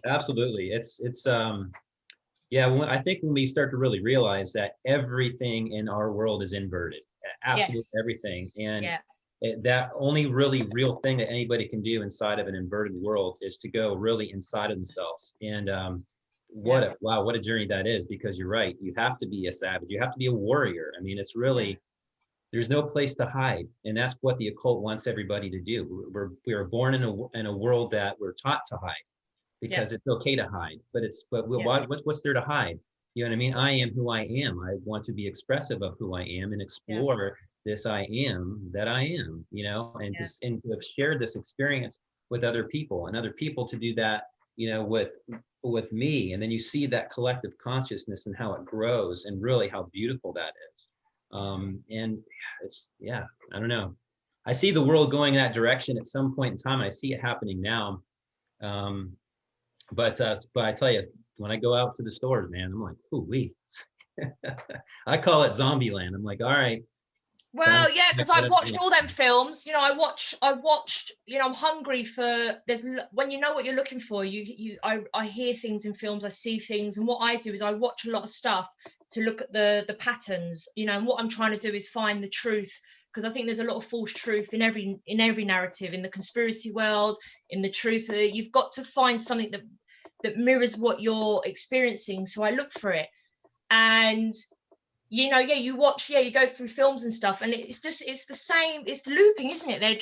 Absolutely. It's I think when we start to really realize that everything in our world is inverted, absolutely everything, and that only really real thing that anybody can do inside of an inverted world is to go really inside of themselves. And what a journey that is, because you're right, you have to be a savage, you have to be a warrior. I mean, it's really, there's no place to hide, and that's what the occult wants everybody to do. We were born in a world that we're taught to hide, because it's okay to hide, what's there to hide? You know what I mean? I am who I am. I want to be expressive of who I am and explore this I am that I am, and to have shared this experience with other people, and other people to do that, with me. And then you see that collective consciousness and how it grows, and really how beautiful that is. And it's, I don't know. I see the world going that direction at some point in time. I see it happening now. But I tell you, when I go out to the stores, man, I'm like, ooh-wee. I call it zombie land. I'm like, all right. Well, yeah, because I watched all them films. I watched. I'm hungry for. When you know what you're looking for, I hear things in films, I see things, and what I do is I watch a lot of stuff to look at the patterns. And what I'm trying to do is find the truth, because I think there's a lot of false truth in every narrative, in the conspiracy world, in the truth. You've got to find something that mirrors what you're experiencing. So I look for it, and you go through films and stuff, and it's the same. It's looping, isn't it?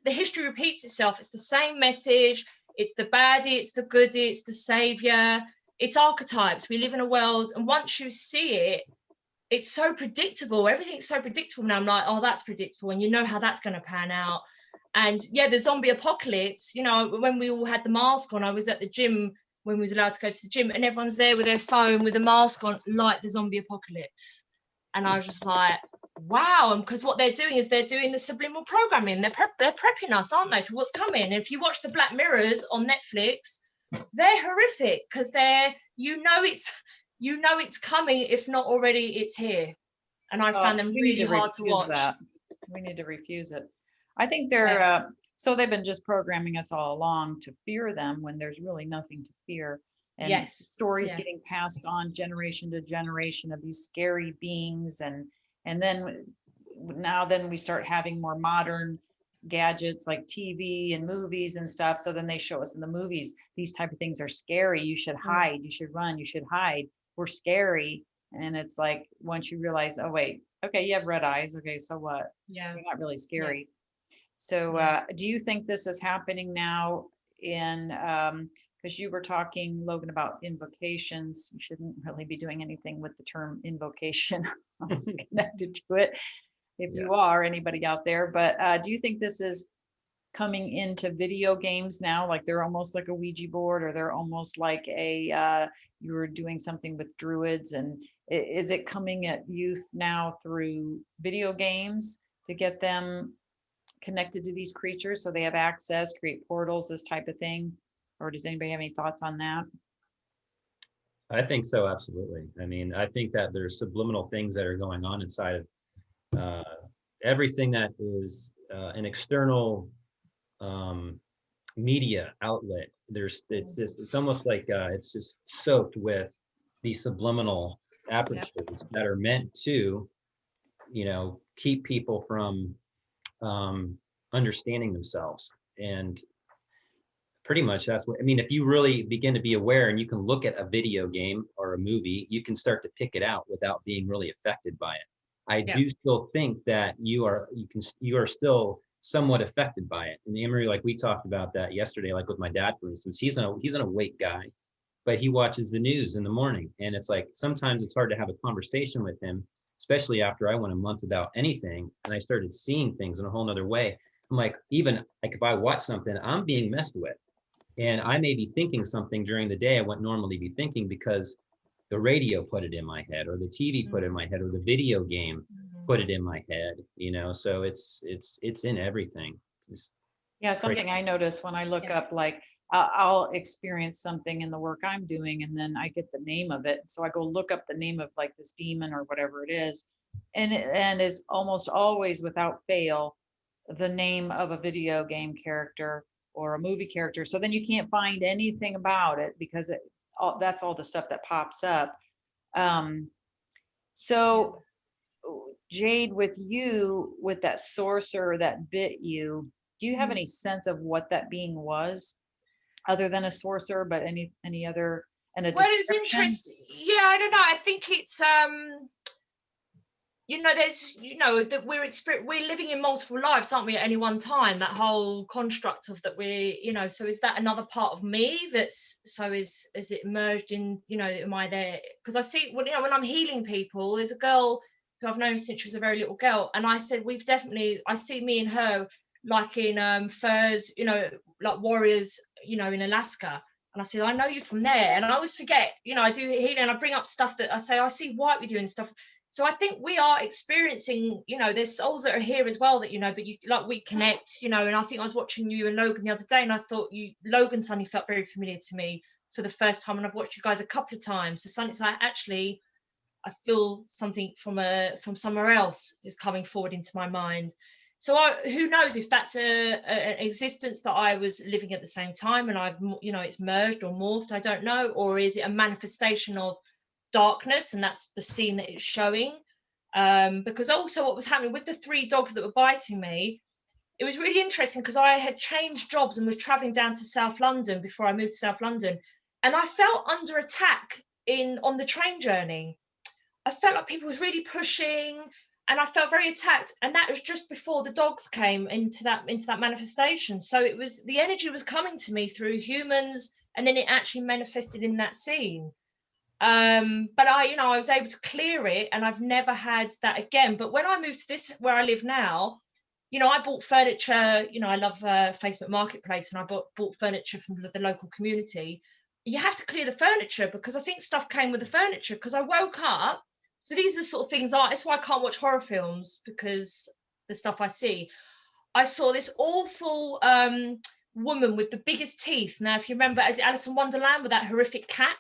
The history repeats itself. It's the same message. It's the baddie, it's the goodie, it's the savior. It's archetypes. We live in a world, and once you see it, it's so predictable. Everything's so predictable now. I'm like, oh, that's predictable, and you know how that's going to pan out. And the zombie apocalypse, when we all had the mask on, I was at the gym when we was allowed to go to the gym, and everyone's there with their phone with a mask on, like the zombie apocalypse. And I was just like, wow. And because what they're doing is they're doing the subliminal programming. They're prepping us, aren't they, for what's coming? And if you watch the Black Mirrors on Netflix, they're horrific, because it's coming, if not already, it's here. And I found them really hard to watch. We need to refuse it. I think they're so they've been just programming us all along to fear them when there's really nothing to fear. And stories getting passed on generation to generation of these scary beings, and then we start having more modern gadgets like TV and movies and stuff. So then they show us in the movies, these type of things are scary. You should hide, you should run, you should hide. We're scary. And it's like, once you realize, oh wait, okay, you have red eyes. Okay, so what? Yeah. You're not really scary. So do you think this is happening now in, because you were talking, Logan, about invocations. You shouldn't really be doing anything with the term invocation connected to it, if you are, anybody out there. But do you think this is coming into video games now? Like they're almost like a Ouija board, or they're almost like you were doing something with druids, and is it coming at youth now through video games to get them connected to these creatures so they have access, create portals, this type of thing? Or does anybody have any thoughts on that? I think so, absolutely. I mean, I think that there's subliminal things that are going on inside of everything that is an external media outlet. It's almost like it's just soaked with these subliminal apertures that are meant to, keep people from understanding themselves. And pretty much that's what I mean. If you really begin to be aware, and you can look at a video game or a movie, you can start to pick it out without being really affected by it. I do still think that you are still somewhat affected by it. And Anmarie, like we talked about that yesterday, like with my dad, for instance, he's an awake guy, but he watches the news in the morning. And it's like, sometimes it's hard to have a conversation with him, especially after I went a month without anything. And I started seeing things in a whole nother way. I'm like, even like if I watch something, I'm being messed with. And I may be thinking something during the day I wouldn't normally be thinking, because the radio put it in my head, or the TV put it in my head, or the video game put it in my head, you know, so it's in everything. It's Yeah, crazy. something I notice when I look Yeah. up, like I'll experience something in the work I'm doing, and then I get the name of it. So I go look up the name of like this demon or whatever it is, and it's almost always without fail the name of a video game character or a movie character. So then you can't find anything about it because that's all the stuff that pops up. Um, so Jade, with you, with that sorcerer that bit you, do you have any sense of what that being was, other than a sorcerer, but any other, and a Well, it was description? interesting. Yeah, I don't know. I think it's there's that we're living in multiple lives, aren't we, at any one time? That whole construct of that so is that another part of me that's is it merged in, am I there? Because I see when I'm healing people, there's a girl who I've known since she was a very little girl, and I said I see me and her like in furs, like warriors, in Alaska. And I said, I know you from there. And I always forget, I do healing and I bring up stuff that I say, I see white with you and stuff. So I think we are experiencing, there's souls that are here as well that, but we connect, and I think I was watching you and Logan the other day, and I thought Logan suddenly felt very familiar to me for the first time. And I've watched you guys a couple of times. So suddenly it's like, actually, I feel something from somewhere else is coming forward into my mind. So who knows if that's an existence that I was living at the same time and I've, it's merged or morphed, I don't know. Or is it a manifestation of darkness, and that's the scene that it's showing? Because also what was happening with the 3 dogs that were biting me, it was really interesting because I had changed jobs and was traveling down to South London before I moved to South London, and I felt under attack on the train journey. I felt like people was really pushing, and I felt very attacked. And that was just before the dogs came into that manifestation. So it was, the energy was coming to me through humans, and then it actually manifested in that scene. But I was able to clear it, and I've never had that again. But when I moved to this where I live now, I bought furniture. I love Facebook Marketplace, and I bought furniture from the local community. You have to clear the furniture because I think stuff came with the furniture. Because I woke up. So these are the sort of things that's why I can't watch horror films, because the stuff I see. I saw this awful woman with the biggest teeth. Now, if you remember, as Alice in Wonderland with that horrific cat,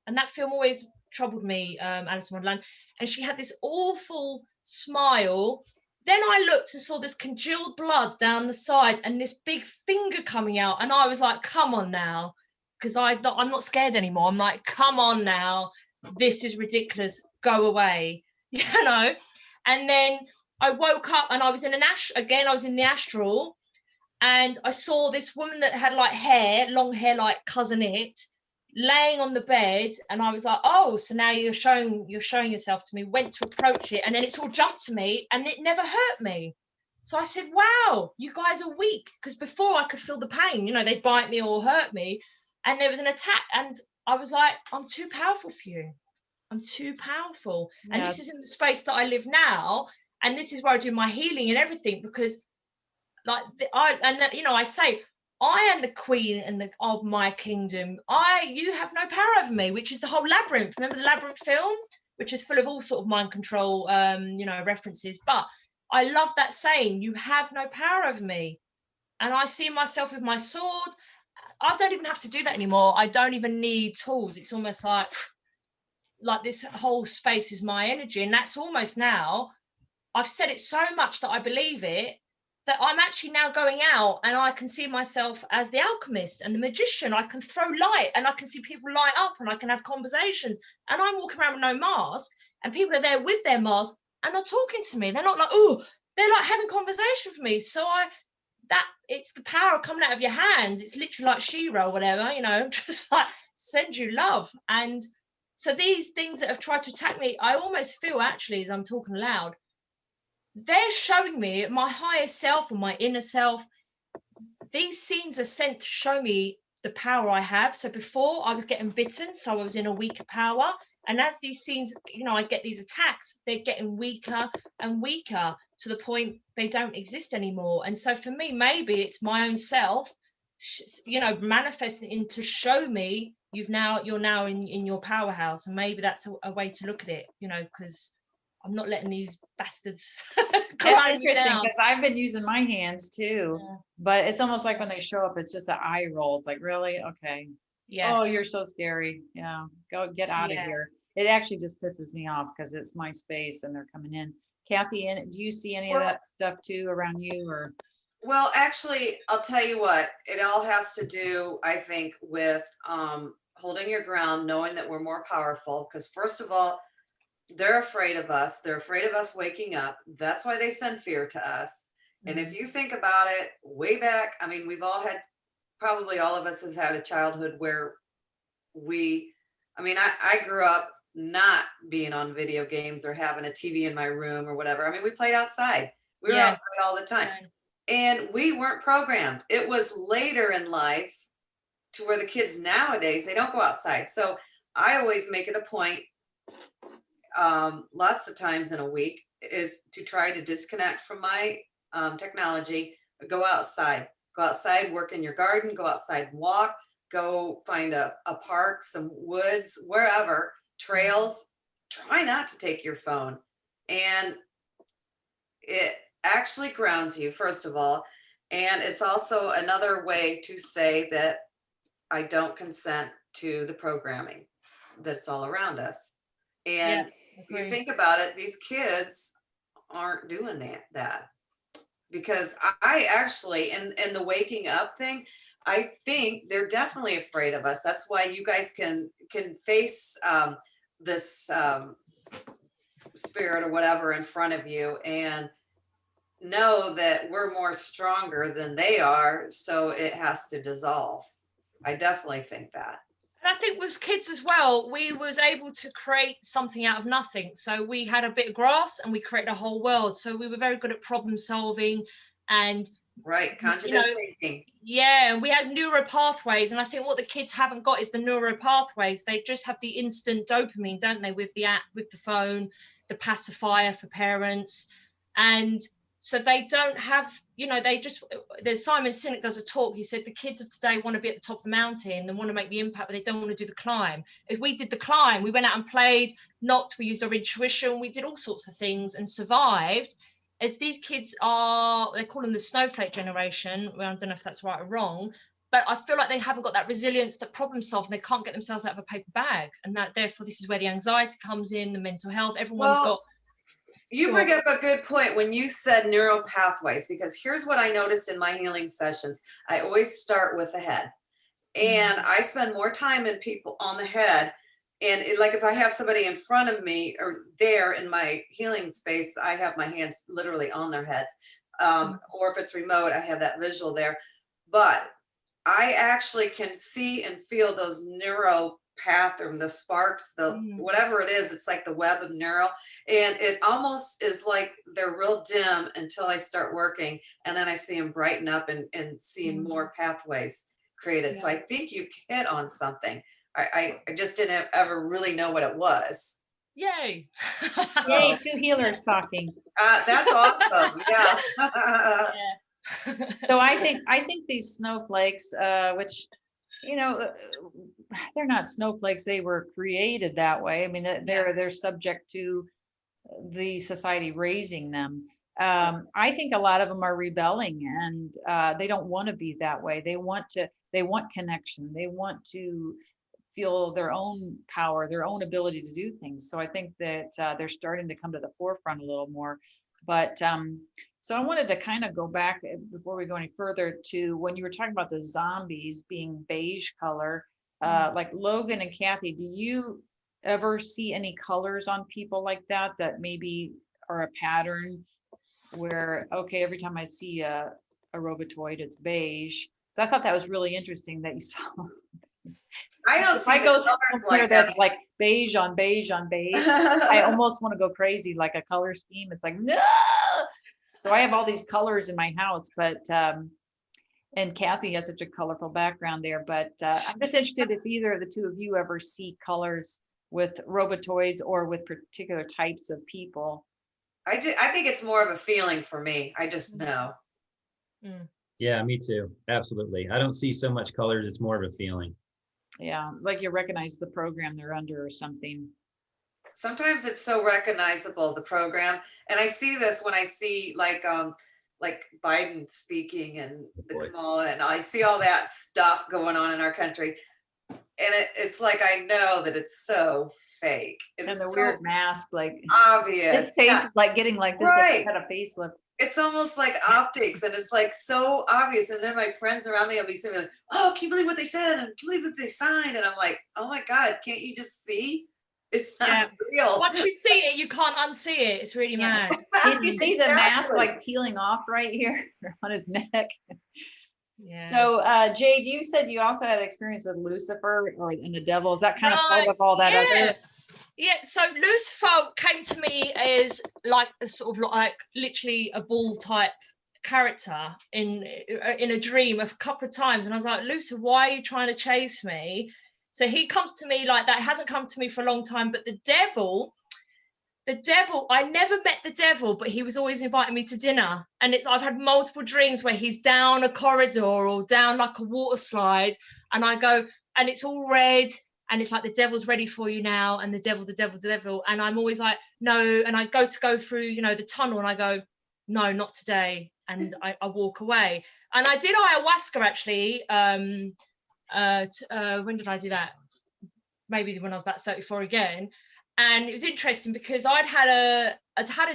and that film always troubled me, Alice in Wonderland. And she had this awful smile. Then I looked and saw this congealed blood down the side and this big finger coming out. And I was like, come on now. Because I'm not scared anymore. I'm like, come on now. This is ridiculous. Go away. And then I woke up and I was in I was in the astral. And I saw this woman that had like long hair like Cousin It, laying on the bed, and I was like, oh, so now you're showing yourself to me. Went to approach it, and then it sort of jumped to me, and it never hurt me. So I said, wow, you guys are weak, because before I could feel the pain, they'd bite me or hurt me, and there was an attack, and I was like, I'm too powerful for you. I'm too powerful. Yeah. And this is in the space that I live now, and this is where I do my healing and everything, because I say, I am the queen of my kingdom. You have no power over me, which is the whole Labyrinth. Remember the Labyrinth film, which is full of all sort of mind control, references. But I love that saying, you have no power over me. And I see myself with my sword. I don't even have to do that anymore. I don't even need tools. It's almost like this whole space is my energy. And that's almost now, I've said it so much that I believe it, that I'm actually now going out and I can see myself as the alchemist and the magician. I can throw light and I can see people light up and I can have conversations. And I'm walking around with no mask, and people are there with their mask and they're talking to me. They're not like, oh, they're like having conversation with me. So it's the power coming out of your hands. It's literally like She-Ra or whatever, just like send you love. And so these things that have tried to attack me, I almost feel actually, as I'm talking aloud, they're showing me my higher self or my inner self. These scenes are sent to show me the power I have. So before I was getting bitten, so I was in a weaker power. And as these scenes, I get these attacks, they're getting weaker and weaker to the point they don't exist anymore. And so for me, maybe it's my own self, manifesting in to show me you're now in your powerhouse. And maybe that's a way to look at it, because I'm not letting these bastards It's grind me interesting down. because I've been using my hands too, Yeah. but it's almost like when they show up, it's just an eye roll. It's like, really? Okay. Yeah. Oh, you're so scary. Yeah. Go get out of Yeah. here. It actually just pisses me off because it's my space and they're coming in. Kathy, do you see any of Well- that stuff too around you or? Well, actually, I'll tell you what, it all has to do, I think, with holding your ground, knowing that we're more powerful. Because first of all, they're afraid of us. They're afraid of us waking up. That's why they send fear to us. And if you think about it, way back, I mean, we've all had, probably all of us has had a childhood where I grew up not being on video games or having a TV in my room or whatever. I mean, we played outside. We were Yeah. outside all the time. And we weren't programmed. It was later in life to where the kids nowadays, they don't go outside. So I always make it a point, lots of times in a week, is to try to disconnect from my technology, go outside, work in your garden, go outside and walk, go find a park, some woods, wherever, trails. Try not to take your phone. And it actually grounds you, first of all. And it's also another way to say that I don't consent to the programming that's all around us. And you think about it, these kids aren't doing that because I actually, in the waking up thing, I think they're definitely afraid of us. That's why you guys can face this spirit or whatever in front of you and know that we're more stronger than they are, so it has to dissolve. I definitely think that. And I think with kids as well, we was able to create something out of nothing. So we had a bit of grass and we created a whole world. So we were very good at problem solving and cognitive thinking. Yeah, we had neuro pathways, and I think what the kids haven't got is the neuro pathways. They just have the instant dopamine, don't they, with the app, with the phone, the pacifier for parents, and so they don't have, there's Simon Sinek does a talk. He said the kids of today want to be at the top of the mountain and want to make the impact, but they don't want to do the climb. If we did the climb, we went out and played, knocked, we used our intuition, we did all sorts of things and survived. As these kids are, they call them the snowflake generation. Well, I don't know if that's right or wrong, but I feel like they haven't got that resilience, that problem solving. They can't get themselves out of a paper bag. And that therefore, this is where the anxiety comes in, the mental health. Everyone's got. You bring up a good point when you said neural pathways, because here's what I noticed in my healing sessions. I always start with the head. And I spend more time in people on the head. And like if I have somebody in front of me or there in my healing space, I have my hands literally on their heads. Or if it's remote, I have that visual there. But I actually can see and feel those neuro path or the sparks, the whatever it is, it's like the web of neural. And it almost is like they're real dim until I start working. And then I see them brighten up and seeing more pathways created. So I think you've hit on something. I just didn't ever really know what it was. Yay. Yay, two healers talking. That's awesome. Yeah. So I think these snowflakes, which, they're not snowflakes. They were created that way. I mean, they're subject to the society raising them. I think a lot of them are rebelling and they don't want to be that way. They want connection. They want to feel their own power, their own ability to do things. So I think that they're starting to come to the forefront a little more. But so I wanted to kind of go back before we go any further to when you were talking about the zombies being beige color, like Logan and Kathy, do you ever see any colors on people like that maybe are a pattern where, okay, every time I see a robotoid, it's beige. So I thought that was really interesting that you saw. I don't see I go like that's like beige on beige on beige. I almost want to go crazy, like a color scheme. It's like, no. So I have all these colors in my house, but and Kathy has such a colorful background there. But I'm just interested if either of the two of you ever see colors with robotoids or with particular types of people. I think it's more of a feeling for me. I just know. Yeah, me too. Absolutely. I don't see so much colors. It's more of a feeling. Yeah, like you recognize the program they're under or something. sometimes it's so recognizable, the program. And I see this when I see like Biden speaking and the Kamala, and I see all that stuff going on in our country. And it's like, I know that it's so fake. And the so weird mask, like obvious. his face is like getting like this, Right. had a facelift. It's almost like optics, and it's like so obvious. And then my friends around me will be saying, like, "Oh, can you believe what they said? And can you believe what they signed?" And I'm like, "Oh my God, can't you just see? It's not real." Once you see it, you can't unsee it. It's really mad. Did you see the mask like peeling off right here on his neck? Yeah. So Jade, you said you also had experience with Lucifer and the devil. Is that kind of part of all that other? Yeah, so Lucifer came to me as like a sort of like literally a bull type character in a dream a couple of times, and I was like, Lucifer, why are you trying to chase me? So he comes to me like that. It hasn't come to me for a long time, but the devil, I never met the devil, but he was always inviting me to dinner. And I've had multiple dreams where he's down a corridor or down like a water slide, and I go, and it's all red, and it's like the devil's ready for you now, and the devil, and I'm always like, no, and I go through, you know, the tunnel, and I go, no, not today, and I walk away. And I did ayahuasca actually. When did I do that? Maybe when I was about 34 again. And it was interesting because I'd had a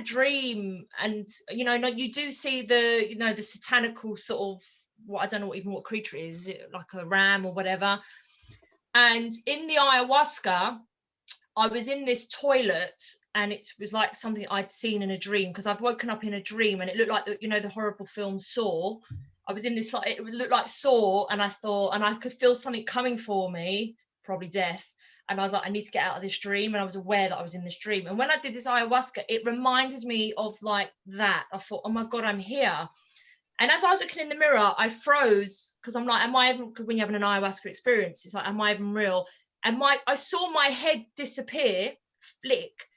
dream, and you know, you do see the, you know, the satanical sort of, what, I don't know what creature it is it like a ram or whatever. And in the ayahuasca, I was in this toilet, and it was like something I'd seen in a dream, because I've woken up in a dream and it looked like the, you know, the horrible film Saw. I was in this, like, it looked like Saw, and I thought, and I could feel something coming for me, probably death. And I was like, I need to get out of this dream. And I was aware that I was in this dream. And when I did this ayahuasca, it reminded me of like that. I thought, oh my God, I'm here. And as I was looking in the mirror, I froze, because I'm like, am I even, when you're having an ayahuasca experience, it's like, am I even real? And I saw my head disappear, flick.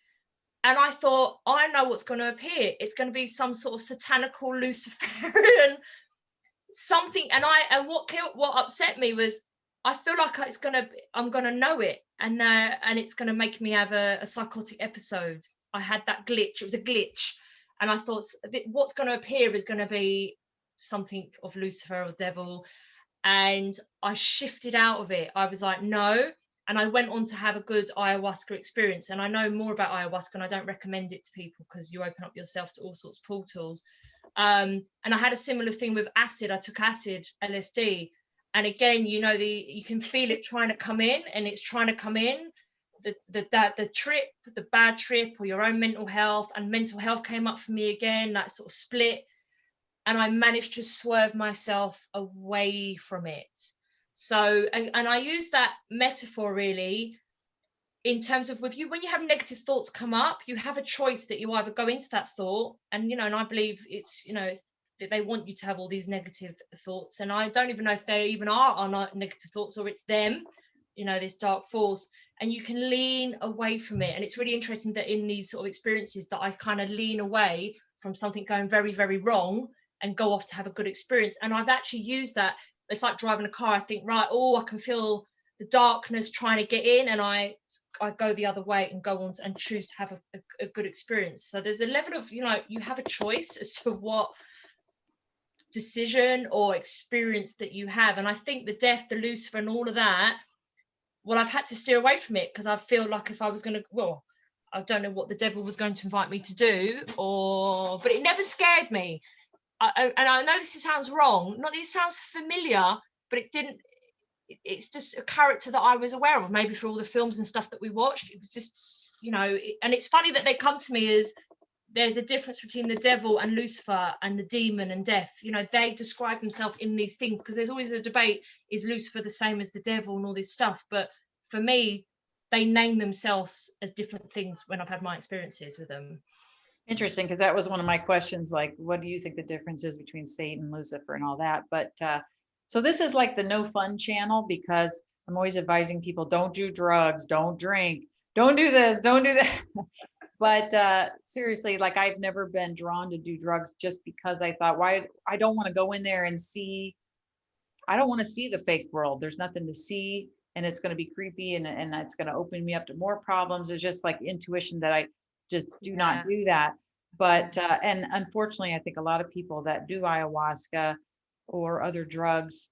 And I thought, I know what's going to appear. It's going to be some sort of satanical Luciferian something. And what upset me was, I feel like I'm going to know it. And it's going to make me have a psychotic episode. I had that glitch. It was a glitch. And I thought, what's going to appear is going to be something of Lucifer or devil. And I shifted out of it. I was like, no. And I went on to have a good ayahuasca experience. And I know more about ayahuasca, and I don't recommend it to people because you open up yourself to all sorts of portals. And I had a similar thing with acid. I took acid, LSD. And again, you know, you can feel it trying to come in, and it's trying to come in. The trip, the bad trip, or your own mental health, and mental health came up for me again, that sort of split. And I managed to swerve myself away from it. So, and I use that metaphor really in terms of when you have negative thoughts come up, you have a choice that you either go into that thought, and, you know, and I believe it's, you know, that they want you to have all these negative thoughts. And I don't even know if they even are negative thoughts, or it's them, you know, this dark force, and you can lean away from it. And it's really interesting that in these sort of experiences that I kind of lean away from something going very, very wrong and go off to have a good experience. And I've actually used that. It's like driving a car. I think, right, I can feel the darkness trying to get in, and I go the other way and go on and choose to have a good experience. So there's a level of, you know, you have a choice as to what decision or experience that you have. And I think the death, the Lucifer, and all of that, well, I've had to steer away from it, because I feel like if I was going to, well, I don't know what the devil was going to invite me to do, but it never scared me. And I know this sounds wrong, not that it sounds familiar, but it didn't. It's just a character that I was aware of, maybe for all the films and stuff that we watched. It was just, you know, and it's funny that they come to me as, there's a difference between the devil and Lucifer and the demon and death. You know, they describe themselves in these things, because there's always a debate, is Lucifer the same as the devil and all this stuff? But for me, they name themselves as different things when I've had my experiences with them. Interesting, because that was one of my questions, like, what do you think the difference is between Satan, Lucifer, and all that? But so this is like the no fun channel, because I'm always advising people, don't do drugs, don't drink, don't do this, don't do that. But seriously, like, I've never been drawn to do drugs, just because I thought, why? I don't want to go in there and see, I don't want to see the fake world. There's nothing to see. and it's going to be creepy, and it's going to open me up to more problems. It's just like intuition that I just do not do that. But and unfortunately, I think a lot of people that do ayahuasca or other drugs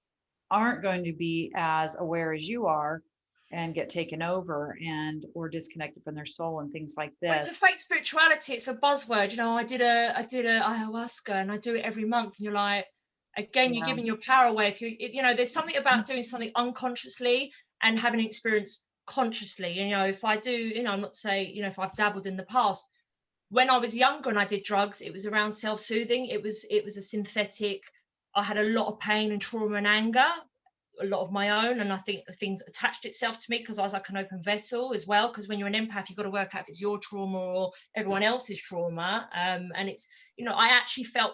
aren't going to be as aware as you are, and get taken over and or disconnected from their soul and things like Well, this. it's a fake spirituality. It's a buzzword. You know, I did a ayahuasca, and I do it every month. And you're like, again, you're Yeah. giving your power away. If you know, there's something about doing something unconsciously and having an experience consciously. You know, if I do, you know, I'm not saying, you know, if I've dabbled in the past, when I was younger and I did drugs, it was around self-soothing. It was a synthetic. I had a lot of pain and trauma and anger, a lot of my own, and I think things attached itself to me because I was like an open vessel as well. Because when you're an empath, you've got to work out if it's your trauma or everyone else's trauma. And it's, you know, I actually felt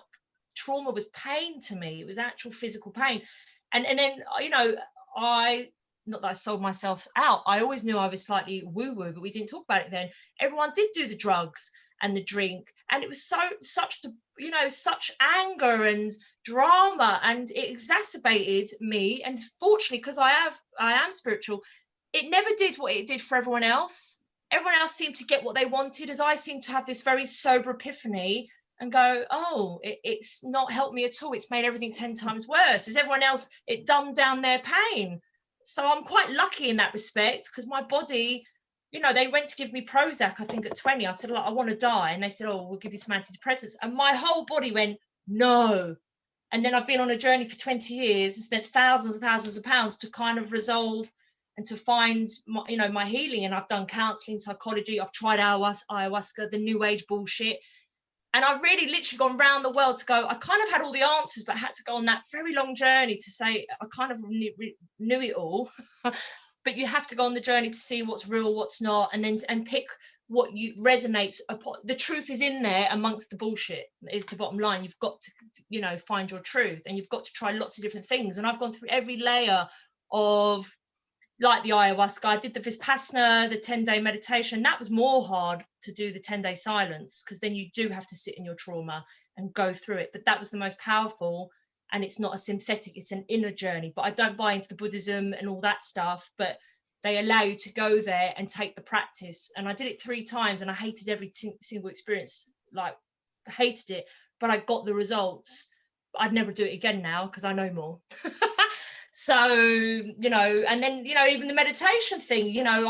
trauma was pain to me. It was actual physical pain. And then, you know, not that I sold myself out. I always knew I was slightly woo-woo, but we didn't talk about it then. Everyone did do the drugs and the drink, and it was such anger and drama, and it exacerbated me. And fortunately, because I am spiritual, it never did what it did for everyone else. Everyone else seemed to get what they wanted, as I seemed to have this very sober epiphany and go, oh, it's not helped me at all. It's made everything 10 times worse. As everyone else, it dumbed down their pain. So I'm quite lucky in that respect, because my body, you know, they went to give me Prozac, I think at 20. I said, look, I want to die. And they said, oh, we'll give you some antidepressants. And my whole body went, no. And then I've been on a journey for 20 years and spent thousands and thousands of pounds to kind of resolve and to find my, you know, my healing. And I've done counseling, psychology. I've tried ayahuasca, the new age bullshit. And I've really literally gone round the world to go, I kind of had all the answers, but I had to go on that very long journey to say, I kind of knew it all. But you have to go on the journey to see what's real, what's not, and then pick what you resonates upon. The truth is in there amongst the bullshit, is the bottom line. You've got to, you know, find your truth, and you've got to try lots of different things. And I've gone through every layer of, like the ayahuasca. I did the Vipassana, the 10-day meditation. That was more hard to do, the 10-day silence, because then you do have to sit in your trauma and go through it. But that was the most powerful. And it's not a synthetic, it's an inner journey. But I don't buy into the Buddhism and all that stuff, but they allow you to go there and take the practice. And I did it 3 times, and I hated every single experience, like hated it, but I got the results. I'd never do it again now, because I know more. So, you know, and then, you know, even the meditation thing, you know,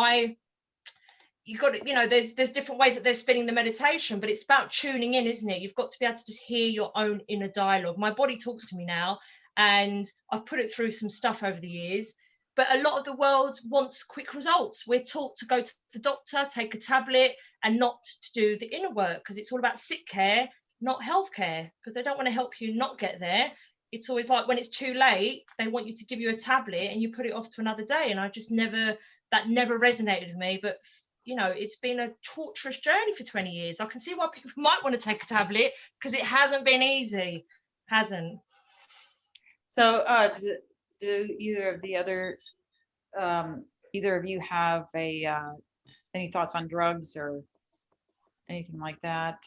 you got to, you know, there's different ways that they're spinning the meditation, but it's about tuning in, isn't it? You've got to be able to just hear your own inner dialogue. My body talks to me now, and I've put it through some stuff over the years, but a lot of the world wants quick results. We're taught to go to the doctor, take a tablet, and not to do the inner work, because it's all about sick care, not healthcare, because they don't want to help you not get there. It's always like, when it's too late, they want you to give you a tablet and you put it off to another day. And I just that never resonated with me. But, you know, it's been a torturous journey for 20 years. I can see why people might want to take a tablet, because it hasn't been easy. Hasn't. So do either of the other, either of you have any thoughts on drugs or anything like that?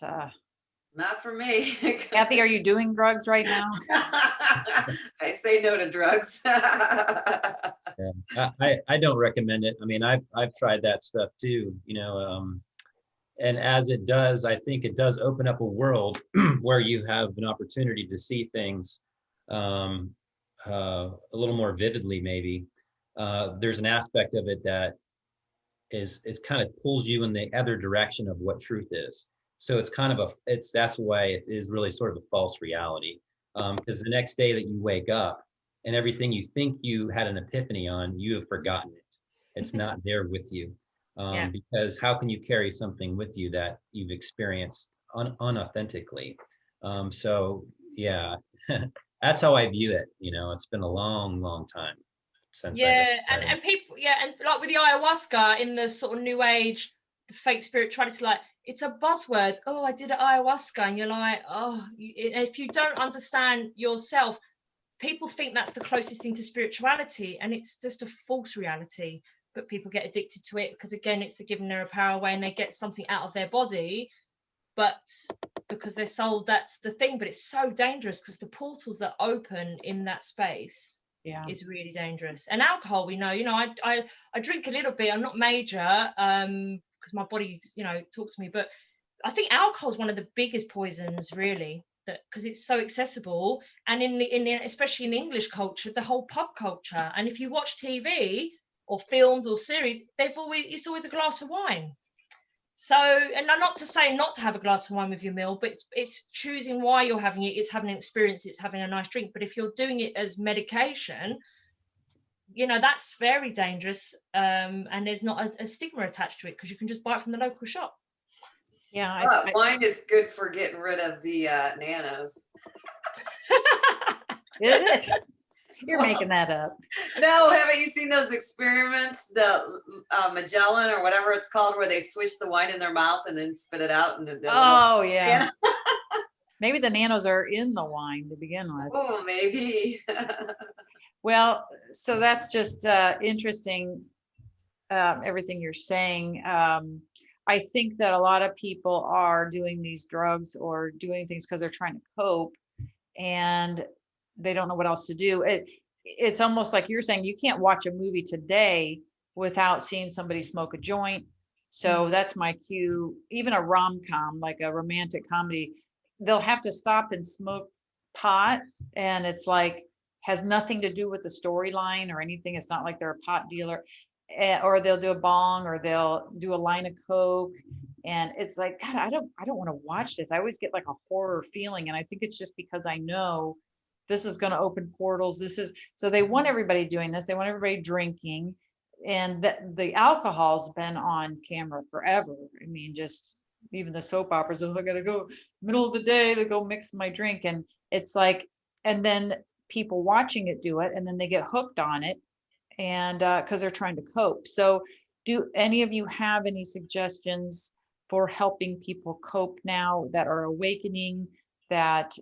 Not for me. Kathy, are you doing drugs right now? I say no to drugs. Yeah. I don't recommend it. I mean, I've tried that stuff too, you know, and as it does, I think it does open up a world where you have an opportunity to see things a little more vividly, maybe. There's an aspect of it that it kind of pulls you in the other direction of what truth is. So it's kind of that's why it is really sort of a false reality. Because the next day that you wake up and everything you think you had an epiphany on, you have forgotten it. It's not there with you. Because how can you carry something with you that you've experienced unauthentically? So yeah, that's how I view it. You know, it's been a long, long time since. And people, and like with the ayahuasca in the sort of new age, the fake spirituality, like, it's a buzzword. Oh, I did ayahuasca, and you're like, oh, if you don't understand yourself, people think that's the closest thing to spirituality, and it's just a false reality. But people get addicted to it because, again, it's the giving their power away, and they get something out of their body, but because they're sold that's the thing. But it's so dangerous, because the portals that open in that space, Yeah. is really dangerous. And alcohol, we know, I drink a little bit. I'm not major because my body, talks to me. But I think alcohol is one of the biggest poisons, really, that because it's so accessible. And especially in English culture, the whole pub culture. And if you watch TV or films or series, it's always a glass of wine. So, and I'm not to say not to have a glass of wine with your meal, but it's choosing why you're having it. It's having an experience. It's having a nice drink. But if you're doing it as medication, that's very dangerous. And there's not a stigma attached to it because you can just buy it from the local shop. Yeah. Wine is good for getting rid of the nanos. Is it? You're making that up. No, haven't you seen those experiments, the Magellan or whatever it's called, where they switch the wine in their mouth and then spit it out? And oh, yeah. Maybe the nanos are in the wine to begin with. Oh, maybe. Well, so that's just interesting, everything you're saying. I think that a lot of people are doing these drugs or doing things because they're trying to cope, and they don't know what else to do. It's almost like you're saying, you can't watch a movie today without seeing somebody smoke a joint. So that's my cue. Even a rom-com, like a romantic comedy, they'll have to stop and smoke pot. And it's like, has nothing to do with the storyline or anything. It's not like they're a pot dealer, or they'll do a bong, or they'll do a line of Coke. And it's like, God, I don't want to watch this. I always get like a horror feeling. And I think it's just because I know this is going to open portals. So they want everybody doing this. They want everybody drinking. And the alcohol's been on camera forever. I mean, just even the soap operas, I got to go middle of the day to go mix my drink. And it's like, and then people watching it do it, and then they get hooked on it, and because they're trying to cope. So do any of you have any suggestions for helping people cope now that are awakening, that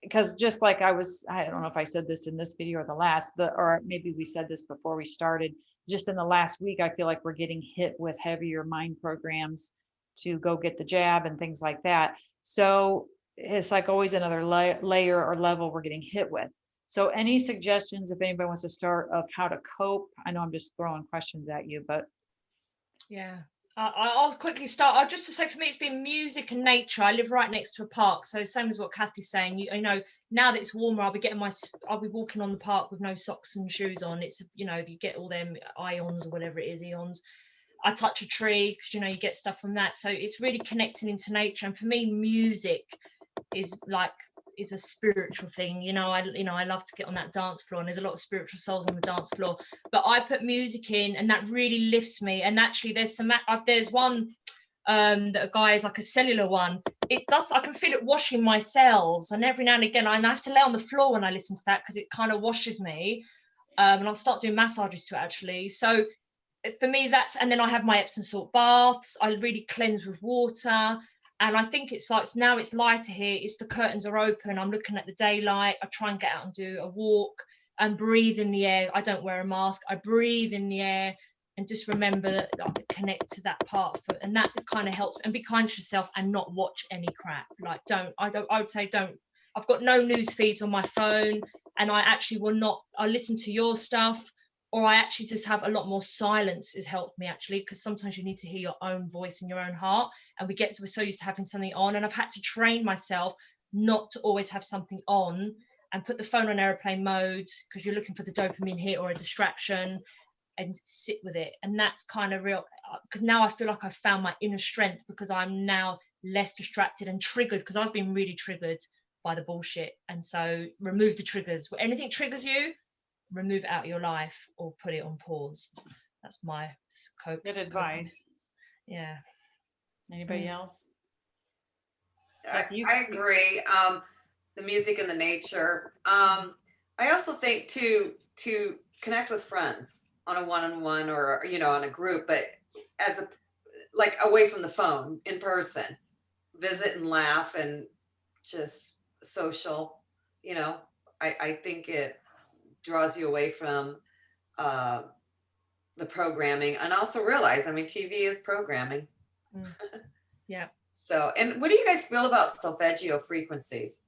because just like I don't know if I said this in this video or the last, or maybe we said this before we started, just in the last week, I feel like we're getting hit with heavier mind programs to go get the jab and things like that. So it's like always another layer or level we're getting hit with. So any suggestions, if anybody wants to start, of how to cope? I know I'm just throwing questions at you, but. Yeah. I'll quickly start. Just to say, for me, it's been music and nature. I live right next to a park, so same as what Kathy's saying. You know, now that it's warmer, I'll be walking on the park with no socks and shoes on. It's, if you get all them ions or whatever it is, eons. I touch a tree because you get stuff from that. So it's really connecting into nature. And for me, music is a spiritual thing. I love to get on that dance floor, and there's a lot of spiritual souls on the dance floor, but I put music in and that really lifts me. And actually there's one that a guy is like a cellular one. I can feel it washing my cells, and every now and again I have to lay on the floor when I listen to that because it kind of washes me, and I'll start doing massages to it actually. So for me, and then I have my Epsom salt baths. I really cleanse with water. And I think it's lighter here. It's the curtains are open. I'm looking at the daylight. I try and get out and do a walk and breathe in the air. I don't wear a mask. I breathe in the air and just remember that, connect to that part. And that kind of helps. And be kind to yourself and not watch any crap. I would say don't. I've got no news feeds on my phone, and I actually will not. I listen to your stuff, or I actually just have a lot more silence has helped me actually, because sometimes you need to hear your own voice in your own heart, and we're so used to having something on, and I've had to train myself not to always have something on and put the phone on airplane mode because you're looking for the dopamine hit or a distraction, and sit with it. And that's kind of real, because now I feel like I've found my inner strength because I'm now less distracted and triggered, because I was being really triggered by the bullshit. And so remove the triggers. When anything triggers you, remove it out of your life or put it on pause. That's my cope. Good advice. Yeah. Anybody else? I agree. The music and the nature. I also think to connect with friends on a one-on-one or on a group, but away from the phone, in person, visit and laugh and just social. I think it draws you away from the programming, and also realize, TV is programming. Yeah. So, and what do you guys feel about solfeggio frequencies?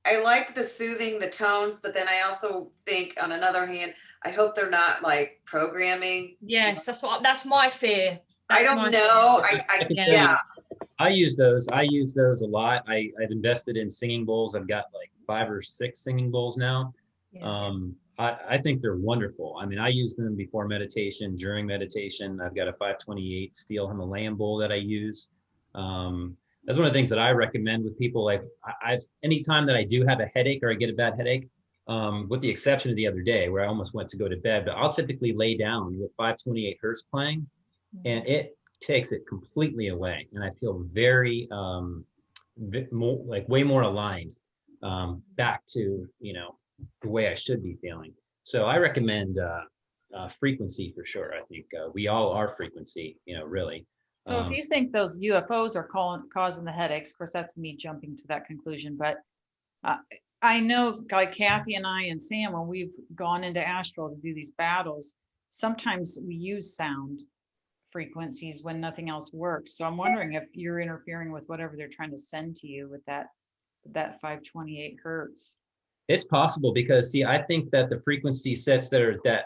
I like the soothing, the tones, but then I also think on another hand, I hope they're not like programming. Yes, that's my fear. I That's don't my fear. know. I can tell Yeah. you, I use those. I use those a lot. I've invested in singing bowls. I've got like 5 or 6 singing bowls now. Yeah. I think they're wonderful. I mean, I use them before meditation, during meditation. I've got a 528 steel Himalayan bowl that I use. That's one of the things that I recommend with people. Like I've anytime that I do have a headache or I get a bad headache, with the exception of the other day where I almost went to go to bed, but I'll typically lay down with 528 hertz playing, and it takes it completely away, and I feel very more, like way more aligned, back to the way I should be feeling. So I recommend frequency for sure. I think we all are frequency, really. So if you think those UFOs are causing the headaches, of course, that's me jumping to that conclusion. But I know, like Kathy and I and Sam, when we've gone into astral to do these battles, sometimes we use sound frequencies when nothing else works. So I'm wondering if you're interfering with whatever they're trying to send to you with that 528 hertz. It's possible because, see, I think that the frequency sets that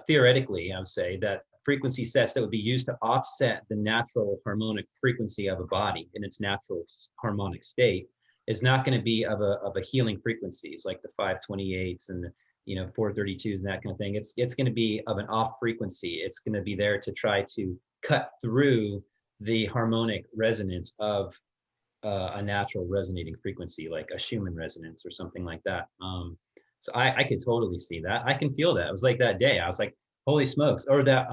theoretically, I would say that frequency sets that would be used to offset the natural harmonic frequency of a body in its natural harmonic state is not going to be of a healing frequencies like the 528s and the 432s and that kind of thing. It's going to be of an off frequency. It's going to be there to try to cut through the harmonic resonance of a natural resonating frequency, like a Schumann resonance or something like that. So I could totally see that. I can feel that. It was like that day. I was like, holy smokes. Or that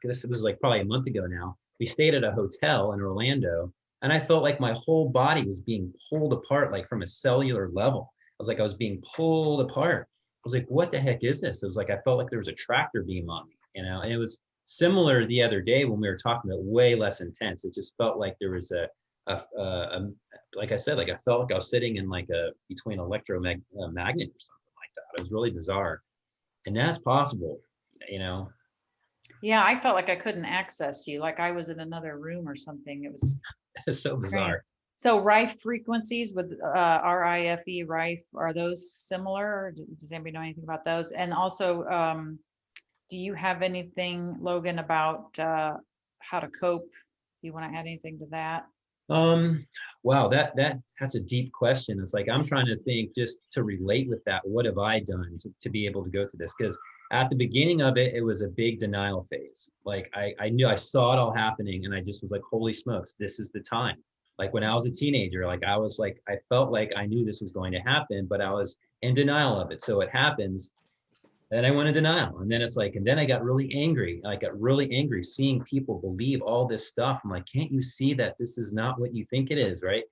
this was like probably a month ago now. We stayed at a hotel in Orlando, and I felt like my whole body was being pulled apart, like from a cellular level. I was being pulled apart. I was like, what the heck is this? It was like I felt like there was a tractor beam on me, and it was similar the other day when we were talking about way less intense. It just felt like there was like I said, like I felt like I was sitting in like between electromagnet or something like that. It was really bizarre, and that's possible, Yeah, I felt like I couldn't access you, like I was in another room or something. It was It's so bizarre. So Rife frequencies with RIFE, Rife, are those similar? Or does anybody know anything about those? And also, do you have anything, Logan, about how to cope? Do you want to add anything to that? Wow, that's a deep question. It's like I'm trying to think just to relate with that. What have I done to be able to go through this? Because at the beginning of it, it was a big denial phase. Like I knew, I saw it all happening, and I just was like, holy smokes, this is the time. Like when I was a teenager, like I felt like I knew this was going to happen, but I was in denial of it. So it happens. Then I went in denial. And then it's like, and then I got really angry. I got really angry seeing people believe all this stuff. I'm like, can't you see that this is not what you think it is, right?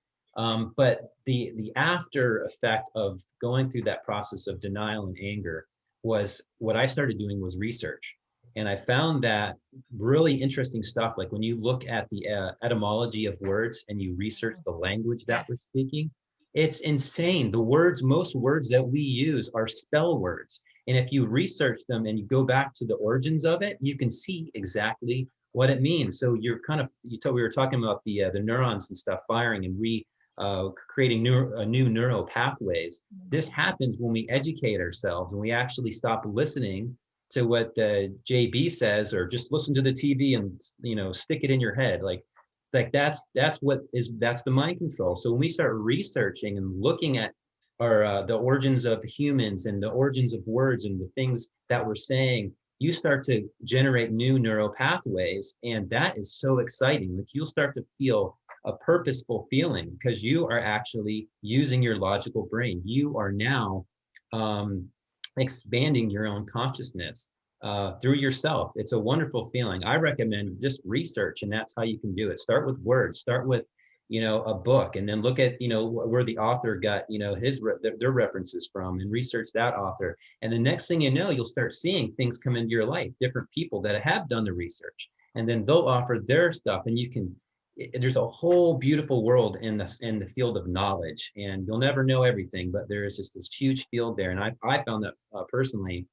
But the after effect of going through that process of denial and anger was what I started doing was research. And I found that really interesting stuff. Like when you look at the etymology of words and you research the language that we're speaking, it's insane. Most words that we use are spell words. And if you research them and you go back to the origins of it, you can see exactly what it means. So we were talking about the neurons and stuff firing and creating new neural pathways. This happens when we educate ourselves and we actually stop listening to what the JB says, or just listen to the TV and stick it in your head. Like that's the mind control. So when we start researching and looking at the origins of humans and the origins of words and the things that we're saying, you start to generate new neural pathways, and that is so exciting. Like you'll start to feel a purposeful feeling because you are actually using your logical brain. You are now expanding your own consciousness through yourself. It's a wonderful feeling. I recommend just research, and that's how you can do it. Start with words, start with a book, and then look at where the author got their references from, and research that author. And the next thing you know, you'll start seeing things come into your life, different people that have done the research, and then they'll offer their stuff, and there's a whole beautiful world in the field of knowledge, and you'll never know everything, but there is just this huge field there. And I found that personally,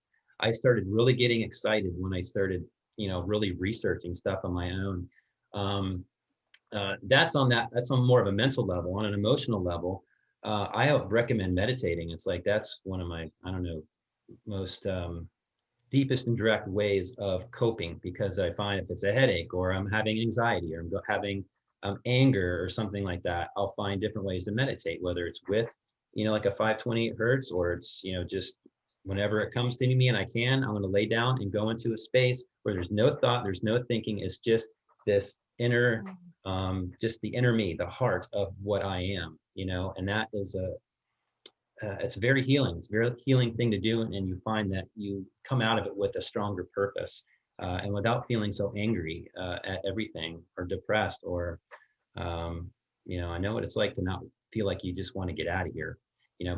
I started really getting excited when I started really researching stuff on my own. That's on more of a mental level. On an emotional level, I recommend meditating. It's like, that's one of my, I don't know, most deepest and direct ways of coping, because I find if it's a headache or I'm having anxiety or I'm having anger or something like that, I'll find different ways to meditate, whether it's with, like a 528 hertz, or it's, just whenever it comes to me and I can, I'm going to lay down and go into a space where there's no thought, there's no thinking. It's just this inner, just the inner me, the heart of what I am, and that is it's very healing. It's a very healing thing to do. And you find that you come out of it with a stronger purpose, and without feeling so angry at everything or depressed or, I know what it's like to not feel like you just want to get out of here,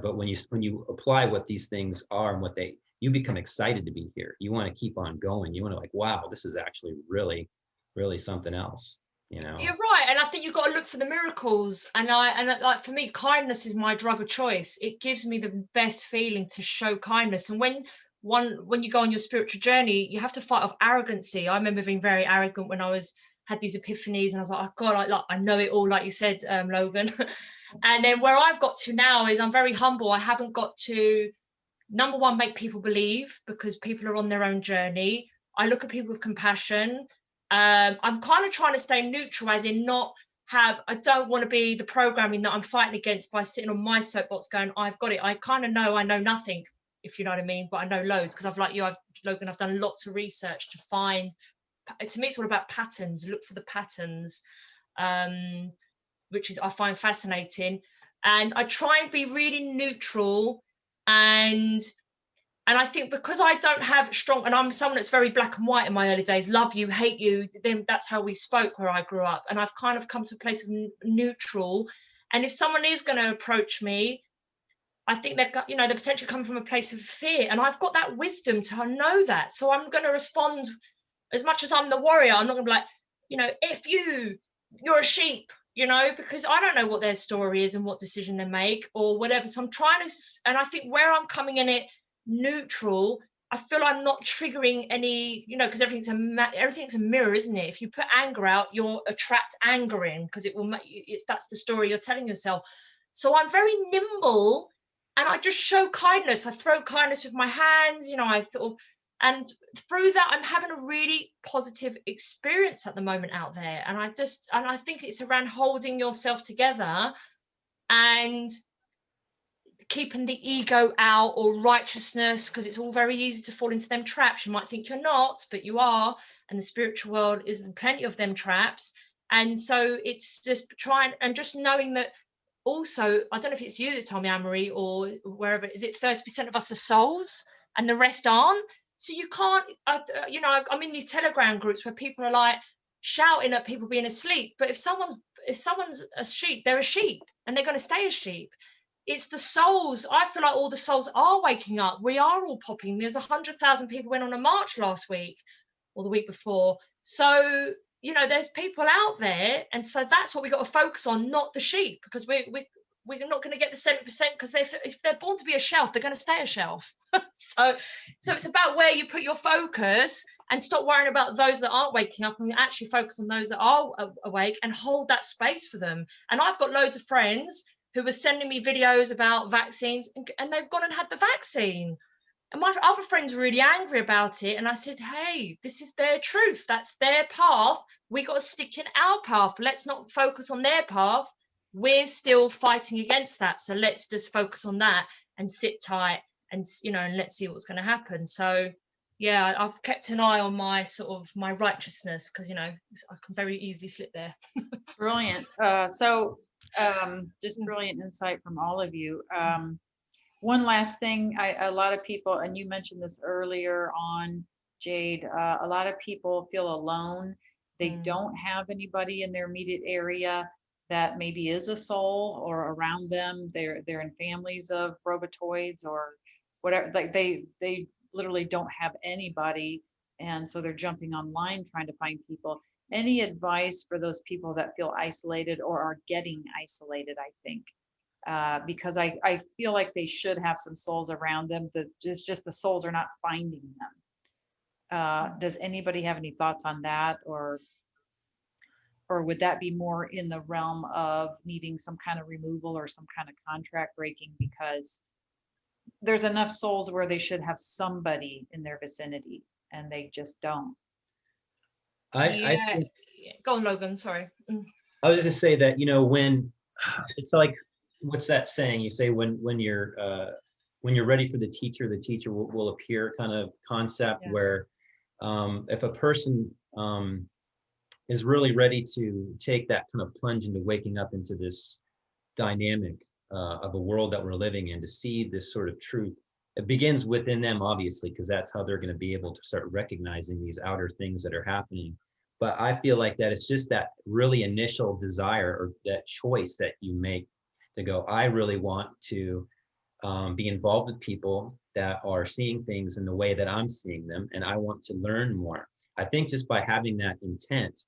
but when you apply what these things are and you become excited to be here. You want to keep on going. You want to like, wow, this is actually really, really something else. You're right, and I think you've got to look for the miracles. And like, for me, kindness is my drug of choice. It gives me the best feeling to show kindness. And when you go on your spiritual journey, you have to fight off arrogancy. I remember being very arrogant when I had these epiphanies, and I was like, oh God, I know it all, like you said, Logan. And then where I've got to now is I'm very humble. I haven't got to, number one, make people believe, because people are on their own journey. I look at people with compassion. I'm kind of trying to stay neutral, as in I don't want to be the programming that I'm fighting against by sitting on my soapbox going, I've got it. I kind of know I know nothing, if you know what I mean, but I know loads, because Logan, I've done lots of research to find, to me, it's all about patterns, look for the patterns, which is, I find fascinating. And I try and be really neutral, and I think because I don't have strong, and I'm someone that's very black and white in my early days, love you, hate you, then that's how we spoke where I grew up. And I've kind of come to a place of neutral. And if someone is going to approach me, I think they're, the potential coming from a place of fear. And I've got that wisdom to know that. So I'm going to respond, as much as I'm the warrior, I'm not going to be like, if you're a sheep, because I don't know what their story is and what decision they make or whatever. So I'm trying to, and I think where I'm coming in it neutral, I feel I'm not triggering any, because everything's a mirror, isn't it? If you put anger out, you'll attract anger in, because it will make that's the story you're telling yourself. So I'm very nimble, and I just show kindness. I throw kindness with my hands, and through that, I'm having a really positive experience at the moment out there. And I think it's around holding yourself together and keeping the ego out, or righteousness, because it's all very easy to fall into them traps. You might think you're not, but you are. And the spiritual world is plenty of them traps. And so it's just trying, and just knowing that also, I don't know if it's you that told me, Anmarie, or wherever, is it 30% of us are souls and the rest aren't? So you can't, I'm in these Telegram groups where people are like shouting at people being asleep. But if someone's a sheep, they're a sheep, and they're going to stay a sheep. It's the souls. I feel like all the souls are waking up. We are all popping. There's 100,000 people went on a march last week or the week before. So, there's people out there. And so that's what we got to focus on, not the sheep, because we're not going to get the 70%, because if they're born to be a shelf, they're going to stay a shelf. So it's about where you put your focus and stop worrying about those that aren't waking up, and actually focus on those that are awake and hold that space for them. And I've got loads of friends who were sending me videos about vaccines, and they've gone and had the vaccine. And my other friends were really angry about it. And I said, hey, this is their truth. That's their path. We got to stick in our path. Let's not focus on their path. We're still fighting against that. So let's just focus on that and sit tight and let's see what's going to happen. So, yeah, I've kept an eye on my my righteousness, because, I can very easily slip there. Brilliant. Just brilliant insight from all of you. One last thing, a lot of people, and you mentioned this earlier on, Jade, a lot of people feel alone. They don't have anybody in their immediate area that maybe is a soul or around them. They're in families of robotoids or whatever. Like they literally don't have anybody, and so they're jumping online trying to find people. Any advice for those people that feel isolated or are getting isolated? I think because I feel like they should have some souls around them. That just the souls are not finding them. Does anybody have any thoughts on that? Or or would that be more in the realm of needing some kind of removal or some kind of contract breaking because there's enough souls where they should have somebody in their vicinity and they just don't? I Yeah, think yeah. Go on, Logan. Sorry. I was just gonna say that, you know, when it's like, what's that saying? You say when you're ready for the teacher will appear kind of concept Yeah. where if a person is really ready to take that kind of plunge into waking up into this dynamic of a world that we're living in, to see this sort of truth, it begins within them, obviously, because that's how they're going to be able to start recognizing these outer things that are happening. But I feel like that it's just that really initial desire or that choice that you make to go, I really want to be involved with people that are seeing things in the way that I'm seeing them, and I want to learn more. I think just by having that intent,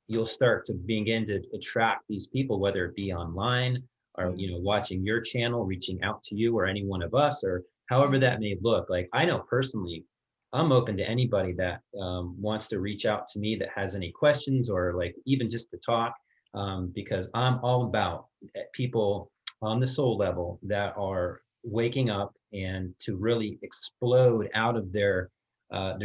you'll start to begin to attract these people, whether it be online or, you know, watching your channel, reaching out to you or any one of us, or however that may look. Like, I know personally, I'm open to anybody that wants to reach out to me that has any questions or like even just to talk, because I'm all about people on the soul level that are waking up and to really explode out of their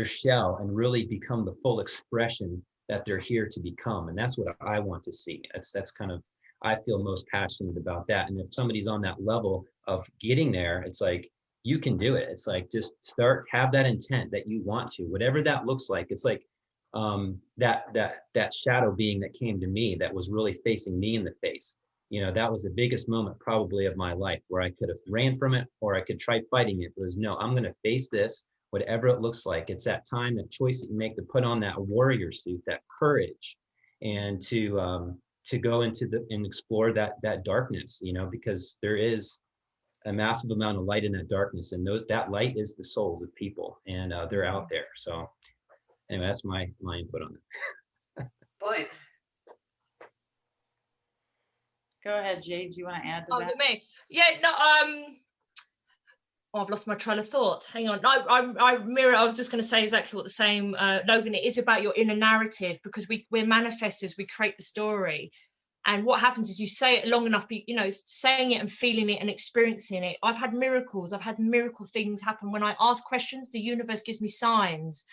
shell and really become the full expression that they're here to become. And that's what I want to see. That's kind of, I feel most passionate about that. And if somebody's on that level of getting there, it's like, you can do it. It's like, just start, have that intent that you want to, whatever that looks like. It's like that shadow being that came to me that was really facing me in the face. You know, that was the biggest moment probably of my life, where I could have ran from it or I could try fighting it. It was, no, I'm going to face this, whatever it looks like. It's that time, that choice that you make to put on that warrior suit, that courage, and to go into and explore that darkness, you know, because there is a massive amount of light in that darkness, and that light is the souls of people, and they're out there. So anyway, that's my input on it. Boy. Go ahead, Jade. Do you want to add to Oh, that? is it me? Yeah, no, oh, I've lost my train of thought. Hang on. I was just going to say exactly what the same, Logan, it is about your inner narrative, because we're manifestors, we create the story. And what happens is you say it long enough, you know, saying it and feeling it and experiencing it. I've had miracles. I've had miracle things happen. When I ask questions, the universe gives me signs.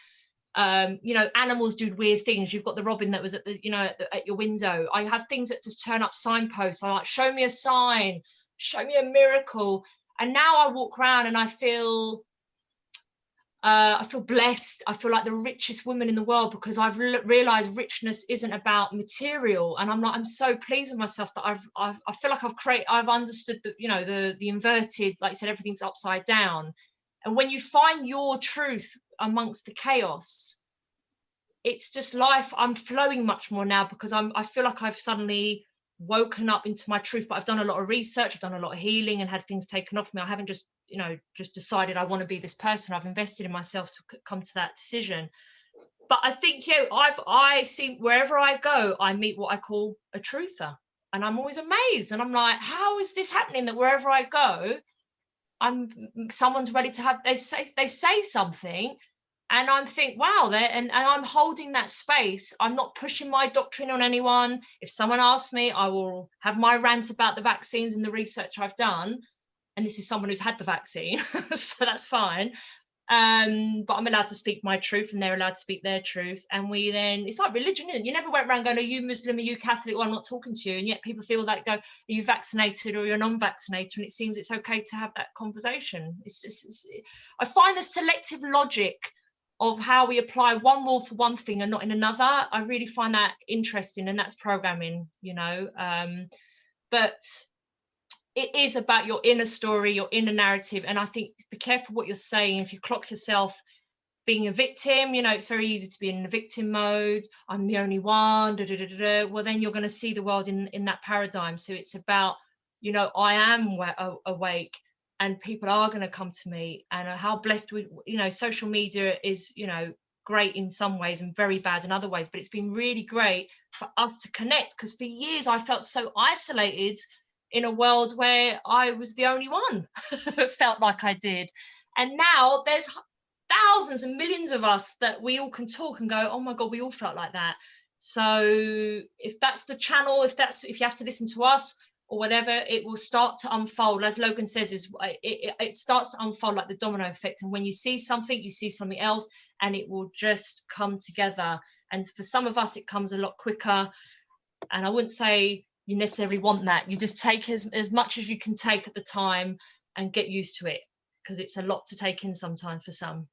You know, animals do weird things. You've got the robin that was at the, you know, at your window. I have things that just turn up signposts. I'm like, show me a sign, show me a miracle. And now I walk around and I feel blessed. I feel like the richest woman in the world, because I've realized richness isn't about material. And I'm so pleased with myself that I feel like I've understood that, you know, the inverted, like I said, everything's upside down. And when you find your truth amongst the chaos, it's just life. I'm flowing much more now, because I feel like I've suddenly woken up into my truth. But I've done a lot of research, I've done a lot of healing and had things taken off me. I haven't just, you know, just decided I want to be this person. I've invested in myself to come to that decision. But I think, you know, I see wherever I go, I meet what I call a truther, and I'm always amazed. And I'm like, how is this happening, that wherever I go, someone's ready to have, they say something, and I'm think, wow, and I'm holding that space. I'm not pushing my doctrine on anyone. If someone asks me, I will have my rant about the vaccines and the research I've done. And this is someone who's had the vaccine, so that's fine. But I'm allowed to speak my truth, and they're allowed to speak their truth. And it's like religion, isn't it? You never went around going, are you Muslim, are you Catholic? Well, I'm not talking to you. And yet people feel like, are you vaccinated or you're non-vaccinated? And it seems it's okay to have that conversation. I find the selective logic of how we apply one rule for one thing and not in another, I really find that interesting, and that's programming, you know. But it is about your inner story, your inner narrative. And I think be careful what you're saying. If you clock yourself being a victim, you know, it's very easy to be in the victim mode. I'm the only one, well, then you're going to see the world in that paradigm. So it's about, you know, I am awake, and people are going to come to me. And how blessed you know, social media is, you know, great in some ways and very bad in other ways, but it's been really great for us to connect, because for years I felt so isolated in a world where I was the only one that felt like I did. And now there's thousands and millions of us that we all can talk and go, oh my God, we all felt like that. So if that's the channel, if you have to listen to us or whatever, it will start to unfold. As Logan says, it starts to unfold like the domino effect. And when you see something else, and it will just come together. And for some of us, it comes a lot quicker. And I wouldn't say you necessarily want that. You just take as much as you can take at the time and get used to it, because it's a lot to take in sometimes for some.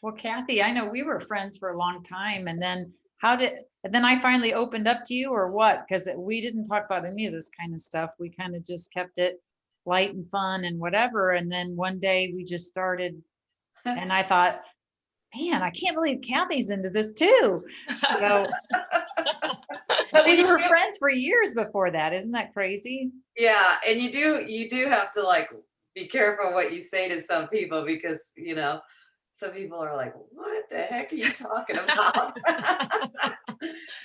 Well, Kathy, I know we were friends for a long time, and then I finally opened up to you, or what? Because we didn't talk about any of this kind of stuff. We kind of just kept it light and fun and whatever. And then one day we just started, and I thought, man, I can't believe Kathy's into this too. So, but we were friends for years before that. Isn't that crazy? Yeah, and you do have to like be careful what you say to some people, because some people are like, what the heck are you talking about?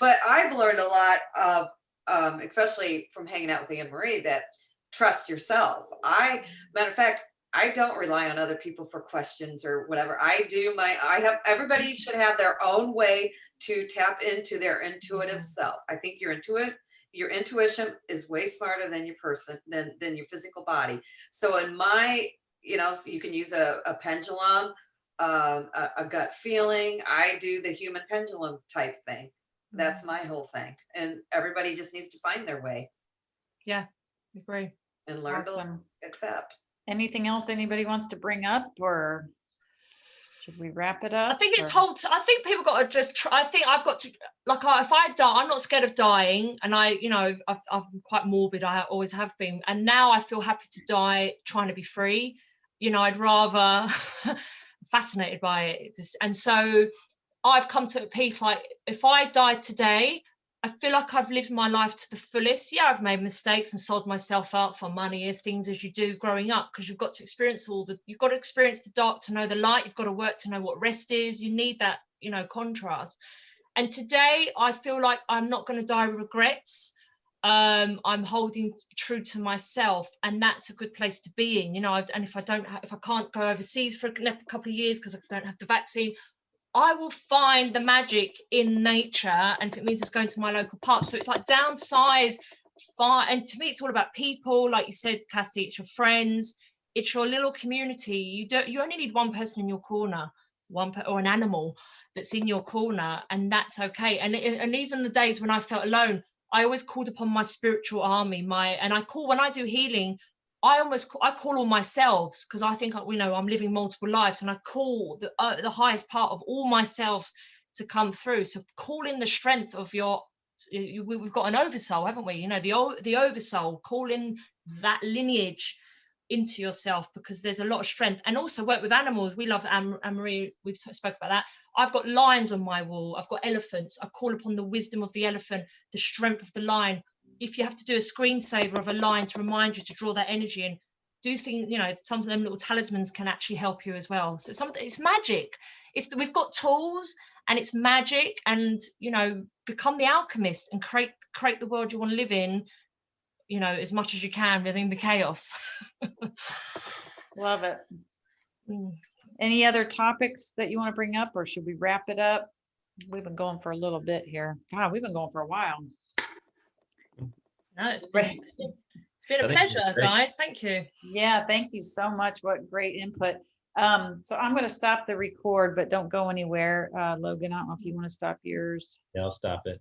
But I've learned a lot of, especially from hanging out with Anmarie, that trust yourself. Matter of fact, I don't rely on other people for questions or whatever. Everybody should have their own way to tap into their intuitive self. I think your intuition is way smarter than than your physical body. So in so you can use a pendulum, a gut feeling. I do the human pendulum type thing. That's my whole thing. And everybody just needs to find their way. Yeah, agree. And learn to accept. Anything else anybody wants to bring up, or should we wrap it up? I think I think people got to just try. I think I've got to, like, if I die, I'm not scared of dying. And I'm quite morbid. I always have been. And now I feel happy to die trying to be free. I'd rather fascinated by it. And so I've come to a peace, like, if I died today, I feel like I've lived my life to the fullest. Yeah, I've made mistakes and sold myself out for money, as things as you do growing up, because you've got to experience you've got to experience the dark to know the light. You've got to work to know what rest is. You need that, contrast. And today I feel like I'm not going to die with regrets. I'm holding true to myself, and that's a good place to be in, and if I can't go overseas for a couple of years because I don't have the vaccine, I will find the magic in nature, and if it means it's going to my local park. So it's like downsize, and to me it's all about people, like you said, Kathy. It's your friends, it's your little community. You only need one person in your corner, or an animal that's in your corner, and that's okay. And even the days when I felt alone, I always called upon my spiritual army, when I do healing, I call all my selves, because I think, I'm living multiple lives, and I call the highest part of all myself to come through. So call in the strength of we've got an oversoul, haven't we? The oversoul, call in that lineage into yourself, because there's a lot of strength. And also work with animals. We love Anmarie, we've spoke about that. I've got lions on my wall. I've got elephants. I call upon the wisdom of the elephant, the strength of the lion. If you have to do a screensaver of a lion to remind you to draw that energy in, do things, some of them little talismans can actually help you as well. So it's magic. We've got tools, and it's magic, and become the alchemist and create the world you want to live in, as much as you can within the chaos. Love it. Any other topics that you want to bring up, or should we wrap it up? We've been going for a little bit here. God, we've been going for a while. No, it's been a pleasure, guys. Thank you. Yeah, thank you so much. What great input. So I'm going to stop the record, but don't go anywhere. Logan, I don't know if you want to stop yours. Yeah, I'll stop it.